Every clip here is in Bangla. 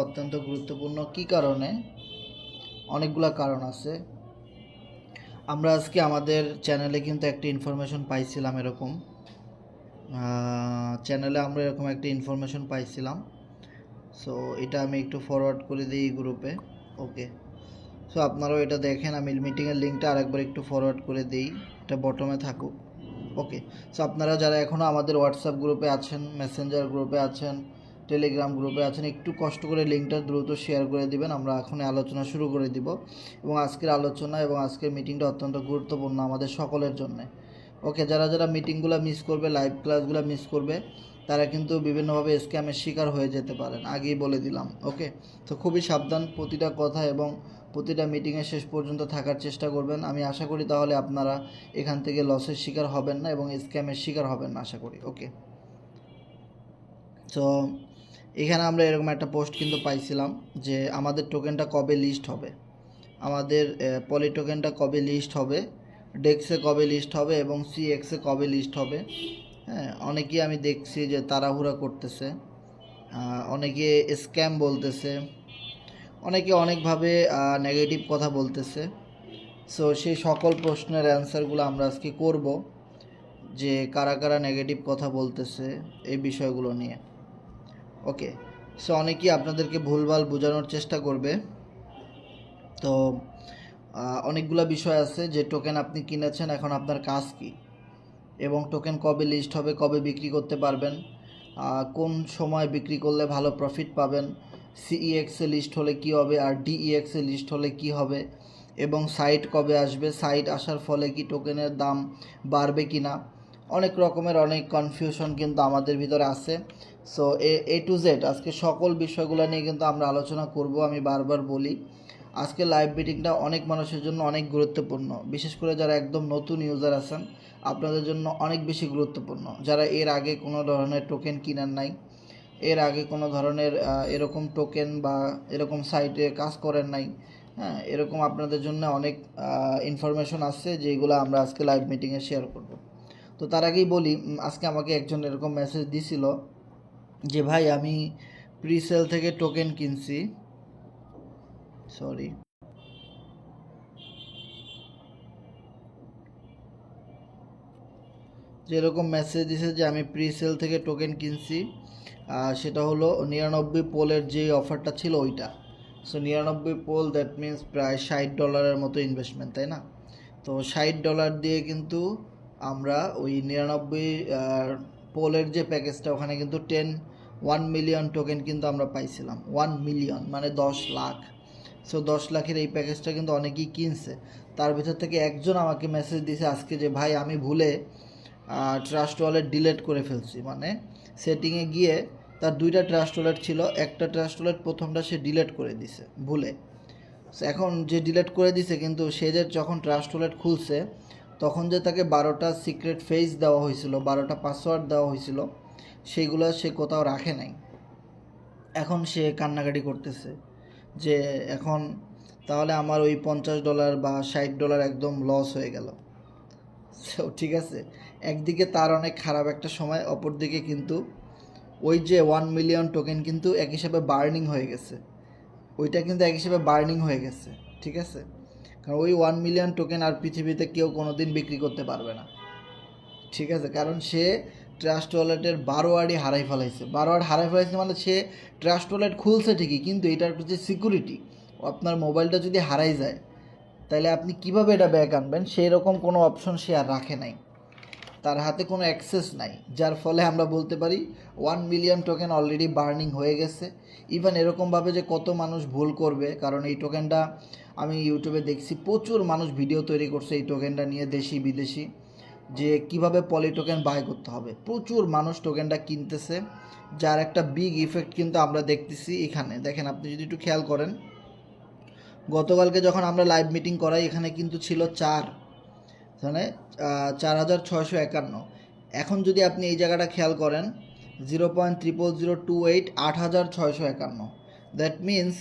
অত্যন্ত গুরুত্বপূর্ণ। কি কারণে? অনেকগুলা কারণ আছে। আমরা আজকে আমাদের চ্যানেলে কিন্তু একটা ইনফরমেশন পাইছিলাম এরকম, চ্যানেলে আমরা এরকম একটা ইনফরমেশন পাইছিলাম। সো এটা আমি একটু ফরওয়ার্ড করে দিই গ্রুপে। ওকে, সো আপনারাও এটা দেখেন। আমি মিটিংয়ের লিঙ্কটা আরেকবার একটু ফরওয়ার্ড করে দিই, এটা বটমে থাকুক। ওকে, সো আপনারা যারা এখনও আমাদের হোয়াটসঅ্যাপ গ্রুপে আছেন, মেসেঞ্জার গ্রুপে আছেন, টেলিগ্রাম গ্রুপে আছেন, একটু কষ্ট করে লিঙ্কটা দ্রুত শেয়ার করে দিবেন। আমরা এখন আলোচনা শুরু করে দিব এবং আজকের আলোচনা এবং আজকের মিটিংটা অত্যন্ত গুরুত্বপূর্ণ আমাদের সকলের জন্য। ওকে, যারা যারা মিটিংগুলো মিস করবে, লাইভ ক্লাসগুলো মিস করবে, তারা কিন্তু বিভিন্নভাবে স্ক্যামের শিকার হয়ে যেতে পারেন, আগেই বলে দিলাম। ওকে, তো খুবই সাবধান, প্রতিটা কথা এবং প্রতিটা মিটিংয়ে শেষ পর্যন্ত থাকার চেষ্টা করবেন। আমি আশা করি তাহলে আপনারা এখান থেকে লসের শিকার হবেন না এবং স্ক্যামের শিকার হবেন না, আশা করি। ওকে, তো এখানে আমরা এরকম একটা পোস্ট কিন্তু পাইছিলাম যে আমাদের টোকেনটা কবে লিস্ট হবে, আমাদের পলি টোকেনটা কবে লিস্ট হবে, ডেক্সে কবে লিস্ট হবে এবং সিএক্সে কবে লিস্ট হবে। হ্যাঁ, অনেকেই আমি দেখছি যে তাড়াহুড়া করতেছে, অনেকে স্ক্যাম বলতেছে, অনেকে অনেকভাবে নেগেটিভ কথা বলতেছে। সো সেই সকল প্রশ্নের অ্যান্সারগুলো আমরা আজকে করব, যে কারা কারা নেগেটিভ কথা বলতেছে এই বিষয়গুলো নিয়ে। ওকে, সো অনেকেই আপনাদেরকে ভুলভাল বোঝানোর চেষ্টা করবে। তো অনেকগুলো বিষয় আছে যে টোকেন আপনি কিনেছেন, এখন আপনার কাজ কি, এবং টোকেন কবে লিস্ট হবে, কবে বিক্রি করতে পারবেন, কোন সময় বিক্রি করলে ভালো প্রফিট পাবেন, সিইএক্সে লিস্ট হলে কি হবে আর ডিইএক্সে লিস্ট হলে কি হবে, এবং সাইট কবে আসবে, সাইট আসার ফলে কি টোকেনের দাম বাড়বে কি না। অনেক রকমের অনেক কনফিউশন কিন্তু আমাদের ভিতরে আছে। সো এ টু জেড আজকে সকল বিষয়গুলো নিয়ে কিন্তু আমরা আলোচনা করব। আমি বারবার বলি, আজকে লাইভ মিটিংটা অনেক মানুষের জন্য অনেক গুরুত্বপূর্ণ, বিশেষ করে যারা একদম নতুন ইউজার আছেন আপনাদের জন্য অনেক বেশি গুরুত্বপূর্ণ। যারা এর আগে কোনো ধরনের টোকেন কিনেন নাই, এর আগে কোনো ধরনের এরকম টোকেন বা এরকম সাইটে কাজ করেন নাই, হ্যাঁ, এরকম আপনাদের জন্য অনেক ইনফরমেশন আছে যেগুলো আমরা আজকে লাইভ মিটিংয়ে শেয়ার করব। তো তার আগেই বলি, আজকে আমাকে একজন এরকম মেসেজ দিছিল যে ভাই আমি প্রিসেল থেকে টোকেন কিনছি, সরি, যেরকম মেসেজ দিছে যে আমি প্রিসেল থেকে টোকেন কিনছি, সেটা হলো 99 পোলের যে অফারটা ছিল ওইটা। সো 99 পোল, দ্যাট মিন্স প্রায় $60 মতো ইনভেস্টমেন্ট, তাই না? তো $60 দিয়ে কিন্তু আমরা ওই 99 পোলের যে প্যাকেজটা, ওখানে কিন্তু 1 মিলিয়ন টোকেন কিন্তু আমরা পাইছিলাম। 1 মিলিয়ন মানে 10 লাখ। সো 10 লাখের এই প্যাকেজটা কিন্তু অনেকেই কিনছে। তার ভিতর থেকে একজন আমাকে মেসেজ দিয়েছে আজকে যে ভাই আমি ভুলে ট্রাস্ট ওয়ালেট ডিলিট করে ফেলছি। মানে সেটিংয়ে গিয়ে তার 2টা ট্রাস্ট ওয়ালেট ছিল, একটা ট্রাস্ট ওয়ালেট প্রথমটা সে ডিলিট করে দিছে ভুলে। এখন যে ডিলিট করে দিছে, কিন্তু সে যে যখন ট্রাস্ট ওয়ালেট খুলছে তখন যে তাকে 12টা সিক্রেট ফেস দেওয়া হয়েছিল, 12টা পাসওয়ার্ড দেওয়া হয়েছিল, সেইগুলো সে কোথাও রাখে নাই। এখন সে কান্নাকাটি করতেছে যে এখন তাহলে আমার ওই $50 বা $60 একদম লস হয়ে গেল। সো ঠিক আছে, একদিকে তার অনেক খারাপ একটা সময়, অপরদিকে কিন্তু ওই যে 1 মিলিয়ন টোকেন কিন্তু এক হিসাবে বার্নিং হয়ে গেছে, ওইটা কিন্তু এক হিসাবে বার্নিং হয়ে গেছে। ঠিক আছে, কারণ ওই 1 মিলিয়ন টোকেন আর পৃথিবীতে কেউ কোনো দিন বিক্রি করতে পারবে না। ঠিক আছে, কারণ সে ট্রাস্ট ওয়ালেটের 12 হারাই ফেলাইছে। 12 হারাই ফেলাইছে মানে সে ট্রাস্ট ওয়ালেট খুলছে ঠিকই, কিন্তু এটার যে সিকিউরিটি, আপনার মোবাইলটা যদি হারাই যায় তাহলে আপনি কিভাবে এটা ব্যাক আনবেন, সেই রকম কোনো অপশন সে আর রাখে নাই, তার হাতে কোনো অ্যাক্সেস নাই। যার ফলে আমরা বলতে পারি 1 মিলিয়ন টোকেন অলরেডি বার্নিং হয়ে গেছে। ইভেন এরকমভাবে যে কত মানুষ ভুল করবে, কারণ এই টোকেনটা আমি ইউটিউবে দেখছি প্রচুর মানুষ ভিডিও তৈরি করছে এই টোকেনটা নিয়ে, দেশি বিদেশি, যে কিভাবে পলি টোকেন বাই করতে হবে। প্রচুর মানুষ টোকেনটা কিনতেছে, যার একটা বিগ ইফেক্ট কিন্তু আমরা দেখতেছি এখানে। দেখেন, আপনি যদি একটু খেয়াল করেন, গতকালকে যখন আমরা লাইভ মিটিং করাই এখানে কিন্তু ছিল 4, মানে 4,651। এখন যদি আপনি এই জায়গাটা খেয়াল করেন, 0.00028, 8,651। দ্যাট মিন্স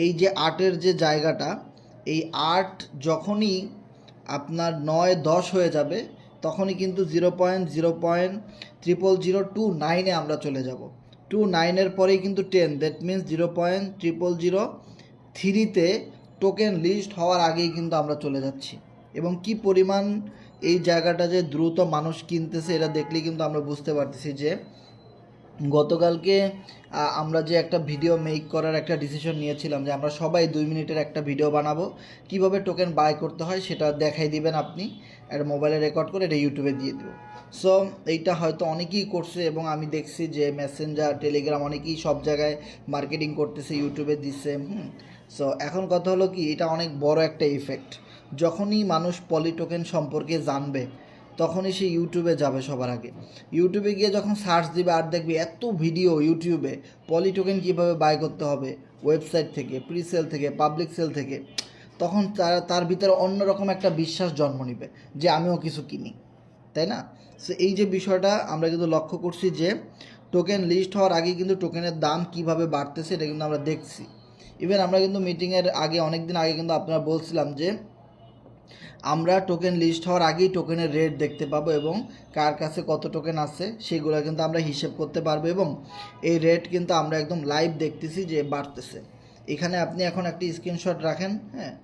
এই যে 8-এর যে জায়গাটা, এই 8 যখনই আপনার 9-10 হয়ে যাবে তখনই কিন্তু 0.0.00029-এ আমরা চলে যাব। 29 পরেই কিন্তু 10, দ্যাট মিনস 0.0003-তে টোকেন লিস্ট হওয়ার আগেই কিন্তু আমরা চলে যাচ্ছি। এবং কি পরিমাণ এই জায়গাটা যে দ্রুত মানুষ কিনতেছে এটা দেখলেই কিন্তু আমরা বুঝতে পারতেছি যে গতকালকে আমরা যে একটা ভিডিও মেক করার একটা ডিসিশন নিয়েছিলাম যে আমরা সবাই 2 মিনিটের একটা ভিডিও বানাবো, কিভাবে টোকেন বাই করতে হয় সেটা দেখাই দিবেন আপনি, একটা মোবাইলে রেকর্ড করে এটা ইউটিউবে দিয়ে দেবো। সো এইটা হয়তো অনেকেই করছে এবং আমি দেখছি যে মেসেঞ্জার, টেলিগ্রাম অনেকেই সব জায়গায় মার্কেটিং করতেছে, ইউটিউবে দিচ্ছে। সো এখন কথা হলো কি, এটা অনেক বড় একটা ইফেক্ট। যখনই মানুষ পলি টোকেন সম্পর্কে জানবে তখনই সে ইউটিউবে যাবে সবার আগে। ইউটিউবে গিয়ে যখন সার্চ দিবে আর দেখবে এত ভিডিও ইউটিউবে পলি টোকেন কীভাবে বাই করতে হবে ওয়েবসাইট থেকে, প্রি সেল থেকে, পাবলিক সেল থেকে, তখন তার ভিতরে অন্যরকম একটা বিশ্বাস জন্ম নেবে যে আমিও কিছু কিনি, তাই না? সো এই যে বিষয়টা আমরা কিন্তু লক্ষ্য করছি যে টোকেন লিস্ট হওয়ার আগে কিন্তু টোকেনের দাম কিভাবে বাড়তেছে এটা কিন্তু আমরা দেখছি। ইভেন আমরা কিন্তু মিটিংয়ের আগে, অনেক দিন আগে কিন্তু আপনারা বলছিলাম যে আমরা টোকেন লিস্ট হওয়ার আগেই টোকেনের রেট দেখতে পাবো এবং কার কাছে কত টোকেন আছে সেগুলো কিন্তু আমরা হিসেব করতে পারবো এবং এই রেট কিন্তু আমরা একদম লাইভ দেখতেছি যে বাড়তেছে। এখানে আপনি এখন একটি স্ক্রিনশট রাখেন, হ্যাঁ,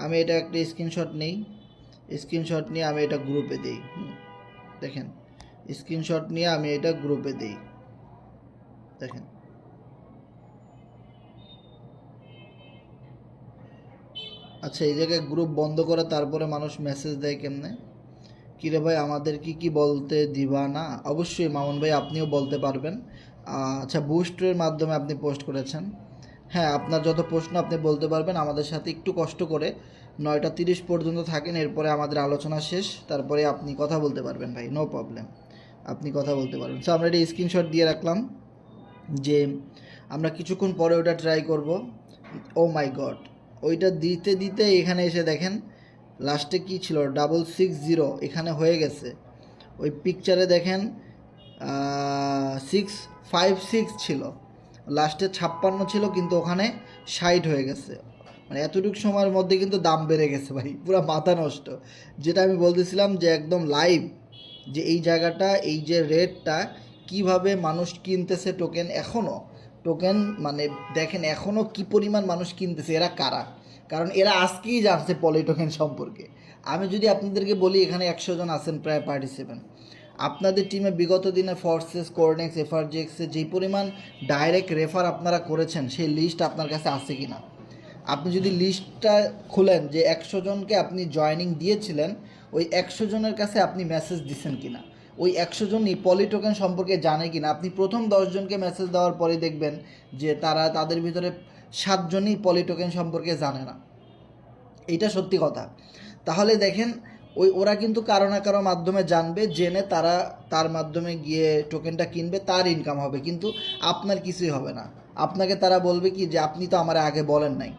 আমি এটা একটা স্ক্রিনশট নিই, স্ক্রিনশট নিয়ে আমি এটা গ্রুপে দিই। দেখেন, স্ক্রিনশট নিয়ে আমি এটা গ্রুপে দিই, দেখেন। আচ্ছা, এই জায়গায় গ্রুপ বন্ধ করে তারপরে মানুষ মেসেজ দেয় কেমনে? কিরে ভাই আমাদের কি বলতে দিবা না? অবশ্যই মামুন ভাই আপনিও বলতে পারবেন। আচ্ছা, বুস্টের মাধ্যমে আপনি পোস্ট করেছেন, হ্যাঁ, আপনার যত প্রশ্ন আপনি বলতে পারবেন। আমাদের সাথে একটু কষ্ট করে 9টা 30 পর্যন্ত থাকেন, এরপরে আমাদের আলোচনা শেষ, তারপরে আপনি কথা বলতে পারবেন ভাই, নো প্রবলেম, আপনি কথা বলতে পারবেন। সো আমরা এটা স্ক্রিনশট দিয়ে রাখলাম যে আমরা কিছুক্ষণ পরে ওটা ট্রাই করব। ও মাই গড, ওইটা দিতে দিতে এখানে এসে দেখেন লাস্টে কি ছিল, 660 এখানে হয়ে গেছে। ওই পিকচারে দেখেন 656 ছিল, লাস্টে 56 ছিল, কিন্তু ওখানে 60 হয়ে গেছে। মানে এতটুকু সময়ের মধ্যে কিন্তু দাম বেড়ে গেছে ভাই, পুরো মাথা নষ্ট। যেটা আমি বলতেছিলাম যে একদম লাইভ যে এই জায়গাটা, এই যে রেটটা কিভাবে মানুষ কিনতেছে টোকেন, এখনও টোকেন মানে দেখেন এখনও কি পরিমাণ মানুষ কিনতেছে, এরা কারা? কারণ এরা আজকেই জানছে পলি টোকেন সম্পর্কে। আমি যদি আপনাদেরকে বলি এখানে 100 জন আছেন প্রায় পার্টিসিপেন্ট, আপনাদের টিমে বিগত দিনে ফোর্সেস, কোর্নেক্স, এফআরজিএক্সে যেই পরিমাণ ডাইরেক্ট রেফার আপনারা করেছেন সেই লিস্ট আপনার কাছে আছে কি না? আপনি যদি লিস্টটা খুলেন যে 100 জনকে আপনি জয়েনিং দিয়েছিলেন, ওই 100 জনের কাছে আপনি মেসেজ দিচ্ছেন কি না, ওই 100 জনই পলি টোকেন সম্পর্কে জানে কি না। আপনি প্রথম 10 জনকে মেসেজ দেওয়ার পরে দেখবেন যে তাদের ভিতরে 7 জনই পলি টোকেন সম্পর্কে জানে না। এইটা সত্যি কথা। তাহলে দেখেন ওরা কিন্তু কারো না কারো মাধ্যমে জানবে, জেনে তার মাধ্যমে গিয়ে টোকেনটা কিনবে, তার ইনকাম হবে, কিন্তু আপনার কিছুই হবে না। আপনাকে তারা বলবে কি যে আপনি তো আমার আগে বলেন নাই,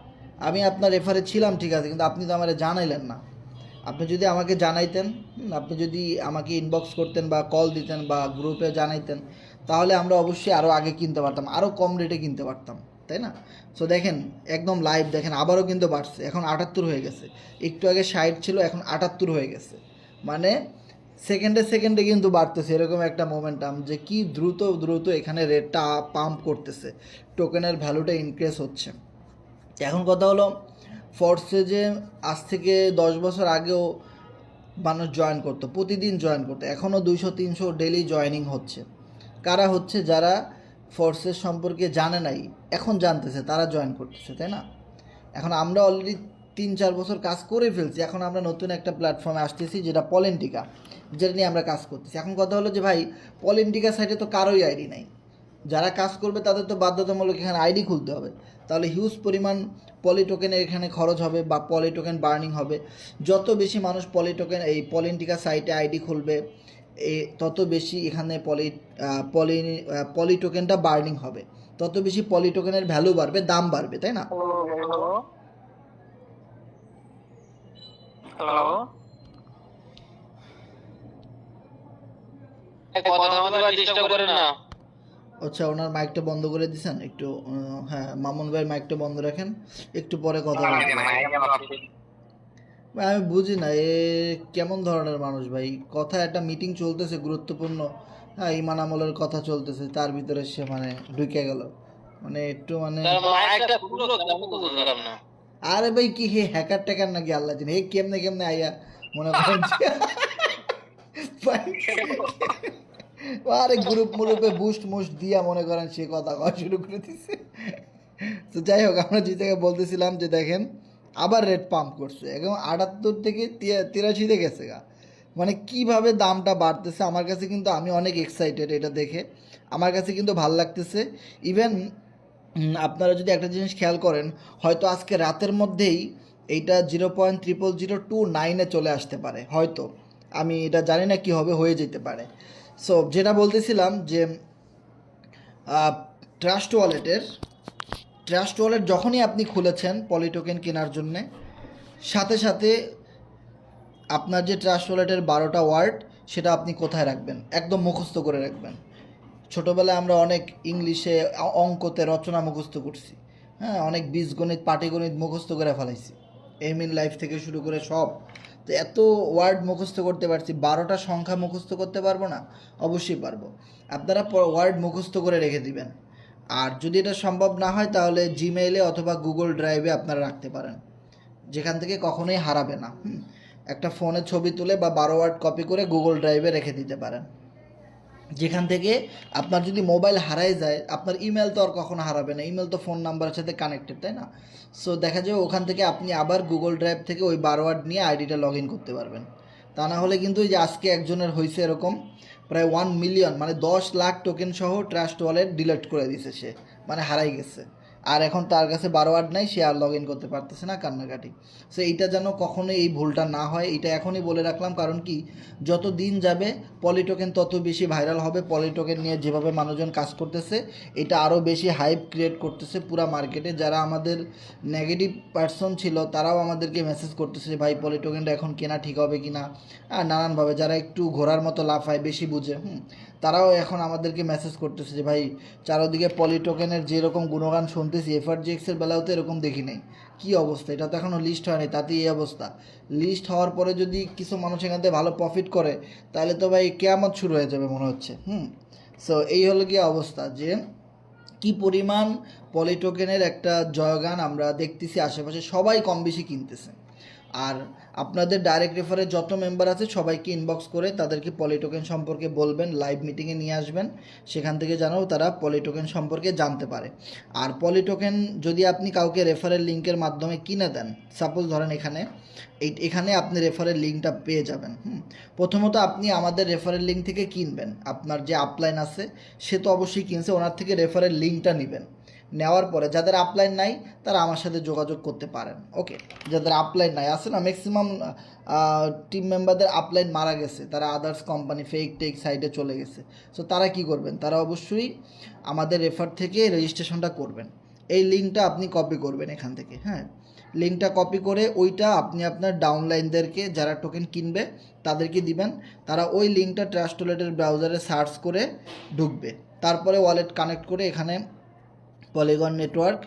আমি আপনার রেফারে ছিলাম ঠিক আছে, কিন্তু আপনি তো আমার জানাইলেন না। আপনি যদি আমাকে জানাইতেন, আপনি যদি আমাকে ইনবক্স করতেন বা কল দিতেন বা গ্রুপে জানাইতেন, তাহলে আমরা অবশ্যই আরও আগে কিনতে পারতাম, আরও কম রেটে কিনতে পারতাম, তাই না? সো দেখেন একদম লাইভ দেখেন আবারও কিন্তু বাড়ছে, এখন 78 হয়ে গেছে। একটু আগে 60 ছিল, এখন 78 হয়ে গেছে। মানে সেকেন্ডে কিন্তু বাড়তেছে, এরকম একটা মোমেন্টাম যে কি দ্রুত দ্রুত এখানে রেটটা পাম্প করতেছে, টোকেনের ভ্যালুটা ইনক্রিজ হচ্ছে। এখন কথা হলো, ফোর্সে যে আজ থেকে 10 বছর আগেও মানুষ জয়েন করতো, প্রতিদিন জয়েন করতো, এখনও 200-300 ডেলি জয়েনিং হচ্ছে। কারা হচ্ছে? যারা ফোর্সেস সম্পর্কে জানে নাই, এখন জানতেছে, তারা জয়েন করতেছে, তাই না? এখন আমরা অলরেডি 3-4 বছর কাজ করে ফেলছি, এখন আমরা নতুন একটা প্ল্যাটফর্মে আসতেছি যেটা পলেন্টিকা, যেটা নিয়ে আমরা কাজ করতেছি। এখন কথা হলো যে ভাই পলেন্টিকা সাইটে তো কারোই আইডি নাই, যারা কাজ করবে তাদের তো বাধ্যতামূলক এখানে আইডি খুলতে হবে, তাহলে হিউজ পরিমাণ পলি টোকেনের এখানে খরচ হবে বা পলি টোকেন বার্নিং হবে। যত বেশি মানুষ এই পলেন্টিকা সাইটে আইডি খুলবে, তত বেশি এখানে পলি টোকেনটা বার্নিং হবে, তত বেশি পলি টোকেনের ভ্যালু বাড়বে, দাম বাড়বে, তাই না? হ্যালো, কথা বলতে ডিস্টার্ব করেন না। আচ্ছা, ওনার মাইকটা বন্ধ করে দিছেন একটু। হ্যাঁ, মামুন ভাইয়ের মাইকটা বন্ধ রাখেন, একটু পরে কথা বলতে। আমি বুঝি না এ কেমন ধরনের মানুষ ভাই, কথা একটা মিটিং চলতেছে গুরুত্বপূর্ণ, হ্যাঁ ইমান আমলের কথা চলতেছে, তার ভিতরে সে মানে ঢুকে গেল, মানে একটু মানে তার মাইকটা খুললো কেন তো বুঝলাম না। আরে ভাই কি হে হ্যাকার ট্যাকার নাকি আল্লাহ জানে, হে কেমনে কেমনে আইয়া মনে করেন যে ভাই, আরে গ্রুপ মুরুপে বুস্ট মুস্ট দিয়া মনে করেন সে কথা কওয়া শুরু করে দিছে। তো যাই হোক, আমরা যে জায়গায় বলতেছিলাম যে দেখেন আবার রেট পাম্প করছে, একদম 78 থেকে 83-তে গেছে গা। মানে কিভাবে দামটা বাড়তেছে আমার কাছে, কিন্তু আমি অনেক এক্সাইটেড এটা দেখে, আমার কাছে কিন্তু ভাল লাগতেছে। ইভেন আপনারা যদি একটা জিনিস খেয়াল করেন, হয়তো আজকে রাতের মধ্যেই এইটা 0.0029-এ চলে আসতে পারে হয়তো, আমি এটা জানি না কি হবে, হয়ে যেতে পারে। সো যেটা বলতেছিলাম যে ট্রাস্ট ওয়ালেট যখনই আপনি খুলেছেন পলি টোকেন কেনার জন্যে, সাথে সাথে আপনার যে ট্রাস্ট ওয়ালেটের 12টা ওয়ার্ড সেটা আপনি কোথায় রাখবেন, একদম মুখস্থ করে রাখবেন। ছোটোবেলায় আমরা অনেক ইংলিশে অঙ্কতে রচনা মুখস্থ করছি, হ্যাঁ অনেক বীজগণিত পাটিগণিত মুখস্থ করে ফেলাইছি, এম ইন লাইফ থেকে শুরু করে সব। তো এত ওয়ার্ড মুখস্থ করতে পারছি, 12টা সংখ্যা মুখস্থ করতে পারবো না? অবশ্যই পারবো। আপনারা ওয়ার্ড মুখস্থ করে রেখে দিবেন। আর যদি এটা সম্ভব না হয় তাহলে জিমেইলে অথবা গুগল ড্রাইভে আপনারা রাখতে পারেন, যেখান থেকে কখনোই হারাবে না। একটা ফোনে ছবি তুলে বা 12 ওয়ার্ড কপি করে গুগল ড্রাইভে রেখে দিতে পারেন, যেখান থেকে আপনার যদি মোবাইল হারাই যায়, আপনার ইমেল তো আর কখনো হারাবে না, ইমেল তো ফোন নাম্বারের সাথে কানেক্টেড, তাই না? সো দেখা যাবে ওখান থেকে আপনি আবার গুগল ড্রাইভ থেকে ওই 12 ওয়ার্ড নিয়ে আইডিটা লগ ইন করতে পারবেন। তা না হলে কিন্তু এই যে আজকে একজনের হয়েছে এরকম, প্রায় 1 মিলিয়ন মানে 10 লাখ টোকেন সহ ট্রাস্ট ওয়ালেট ডিলিট করে দিয়েছে সে, মানে হারাই গেছে। আর এখন তার কাছে 12 ওয়ার্ড নাই, সে আর লগ ইন করতে পারতেছে না, কান্নাকাটি। সো এইটা যেন কখনোই এই ভুলটা না হয়, এটা এখনই বলে রাখলাম। কারণ কি, যত দিন যাবে পলি টোকেন তত বেশি ভাইরাল হবে, পলি টোকেন নিয়ে যেভাবে মানুষজন কাজ করতেছে এটা আরও বেশি হাইপ ক্রিয়েট করতেছে পুরা মার্কেটে। যারা আমাদের নেগেটিভ পার্সন ছিল তারাও আমাদেরকে মেসেজ করতেছে যে ভাই পলি টোকেনটা এখন কেনা ঠিক হবে কি না, আর নানানভাবে যারা একটু ঘোরার মতো লাফায় বেশি বুঝে, তারাও এখন আমাদেরকে মেসেজ করতেছে যে ভাই চারোদিকে পলি টোকেনের যেরকম গুণগান শুনতেছি, এফআরজিএক্সের বেলাও তো এরকম দেখি নাই, কী অবস্থা, এটা তো এখনও লিস্ট হয়নি, তাতেই এই অবস্থা। লিস্ট হওয়ার পরে যদি কিছু মানুষ এখান থেকে ভালো প্রফিট করে তাহলে তো ভাই কেয়ামত শুরু হয়ে যাবে মনে হচ্ছে। সো এই হলো গিয়ে অবস্থা, যে কি পরিমাণ পলি টোকেনের একটা জয়গান আমরা দেখতেছি, আশেপাশে সবাই কম বেশি কিনতেছে। আর আপনাদের ডাইরেক্ট রেফারে যত মেম্বার আছে সবাইকে ইনবক্স করে তাদেরকে পলি টোকেন সম্পর্কে বলবেন, লাইভ মিটিংয়ে নিয়ে আসবেন, সেখান থেকে যেন তারা পলি টোকেন সম্পর্কে জানতে পারে। আর পলি টোকেন যদি আপনি কাউকে রেফারেল লিঙ্কের মাধ্যমে কিনে দেন, সাপোজ ধরেন এখানে আপনি রেফারেল লিঙ্কটা পেয়ে যাবেন। প্রথমত আপনি আমাদের রেফারেল লিঙ্ক থেকে কিনবেন, আপনার যে আপলাইন আছে সে তো অবশ্যই কিনছে, ওনার থেকে রেফারেল লিঙ্কটা নেবেন। নেওয়ার পরে যাদের আপলাইন নাই তারা আমার সাথে যোগাযোগ করতে পারেন, ওকে? যাদের আপলাইন নাই, আছে না ম্যাক্সিমাম টিম মেম্বারদের আপলাইন মারা গেছে, তারা আদার্স কোম্পানি ফেক টেক সাইটে চলে গেছে। সো তারা কি করবেন, তারা অবশ্যই আমাদের রেফার থেকে রেজিস্ট্রেশনটা করবেন। এই লিঙ্কটা আপনি কপি করবেন এখান থেকে, হ্যাঁ লিঙ্কটা কপি করে ওইটা আপনি আপনার ডাউনলাইনদেরকে যারা টোকেন কিনবে তাদেরকে দিবেন। তারা ওই লিঙ্কটা ট্রাস্ট ওয়ালেটের ব্রাউজারে সার্চ করে ঢুকবে, তারপরে ওয়ালেট কানেক্ট করে এখানে পলিগন নেটওয়ার্ক,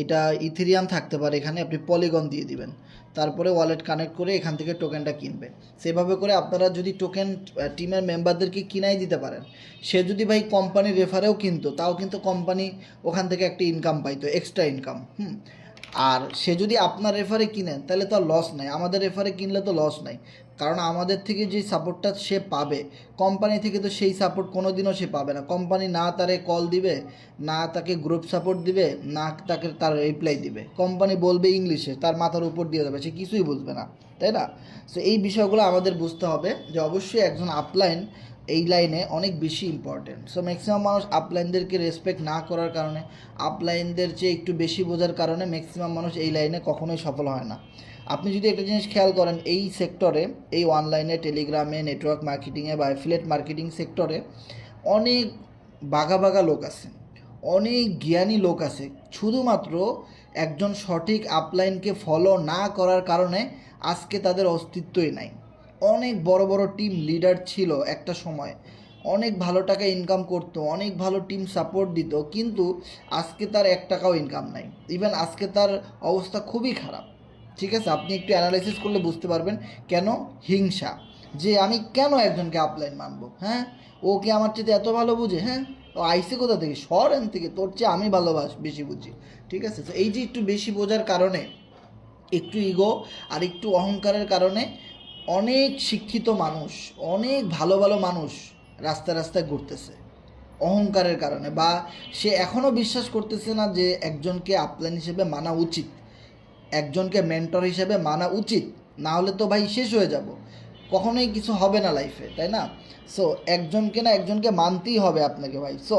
এটা ইথেরিয়াম থাকতে পারে, এখানে আপনি পলিগন দিয়ে দিবেন, তারপরে ওয়ালেট কানেক্ট করে এখান থেকে টোকেনটা কিনবে। সেভাবে করে আপনারা যদি টোকেন টিমের মেম্বারদেরকে কিনাই দিতে পারেন, সে যদি ভাই কোম্পানির রেফারেও কিনতো তাও কিন্তু কোম্পানি ওখান থেকে একটা ইনকাম পাইতো, এক্সট্রা ইনকাম। আর সে যদি আপনার রেফারে কিনেন তাহলে তো আর লস নাই, আমাদের রেফারে কিনলে তো লস নাই, কারণ আমাদের থেকে যে সাপোর্টটা সে পাবে কোম্পানি থেকে তো সেই সাপোর্ট কোনো দিনও সে পাবে না। কোম্পানি না তারে কল দিবে, না তাকে গ্রুপ সাপোর্ট দিবে, না তাকে তার রিপ্লাই দিবে, কোম্পানি বলবে ইংলিশে, তার মাথার উপর দিয়ে দেবে, সে কিছুই বুঝবে না, তাই না? সো এই বিষয়গুলো আমাদের বুঝতে হবে যে অবশ্যই একজন আপলাইন এই লাইনে অনেক বেশি ইম্পর্টেন্ট। সো ম্যাক্সিমাম মানুষ আপলাইনদেরকে রেসপেক্ট না করার কারণে, আপলাইনদের চেয়ে একটু বেশি বোঝার কারণে ম্যাক্সিমাম মানুষ এই লাইনে কখনোই সফল হয় না। আপনি যদি একটা জিনিস খেয়াল করেন, এই সেক্টরে, এই অনলাইনে, টেলিগ্রামে, নেটওয়ার্ক মার্কেটিংয়ে বা অ্যাফিলিয়েট মার্কেটিং সেক্টরে অনেক বাঘা বাঘা লোক আছে, অনেক জ্ঞানী লোক আছে, শুধুমাত্র একজন সঠিক আপলাইনকে ফলো না করার কারণে আজকে তাদের অস্তিত্বই নাই। অনেক বড় বড় টিম লিডার ছিল একটা সময়, অনেক ভালো টাকা ইনকাম করতো, অনেক ভালো টিম সাপোর্ট দিত, কিন্তু আজকে তার 1 টাকাও ইনকাম নাই। ইভেন আজকে তার অবস্থা খুবই খারাপ। ঠিক আছে, আপনি একটু অ্যানালাইসিস করলে বুঝতে পারবেন কেন। হিংসা, যে আমি কেন একজনকে আপলাইন মানবো, হ্যাঁ ও কি আমার চেয়ে এত ভালো বুঝে? হ্যাঁ, ও আইসে কোথা থেকে? শহরেন থেকে, তোর চেয়ে আমি বেশি বুঝি। ঠিক আছে, তো এই যে একটু বেশি বোঝার কারণে, একটু ইগো আর একটু অহংকারের কারণে অনেক শিক্ষিত মানুষ, অনেক ভালো ভালো মানুষ রাস্তায় রাস্তায় ঘুরতেছে অহংকারের কারণে, বা সে এখনও বিশ্বাস করতেছে না যে একজনকে আপলাইন হিসেবে মানা উচিত, একজনকে মেন্টর হিসেবে মানা উচিত। না হলে তো ভাই শেষ হয়ে যাব, কখনোই কিছু হবে না লাইফে, তাই না? সো একজনকে না একজনকে মানতেই হবে আপনাকে ভাই। সো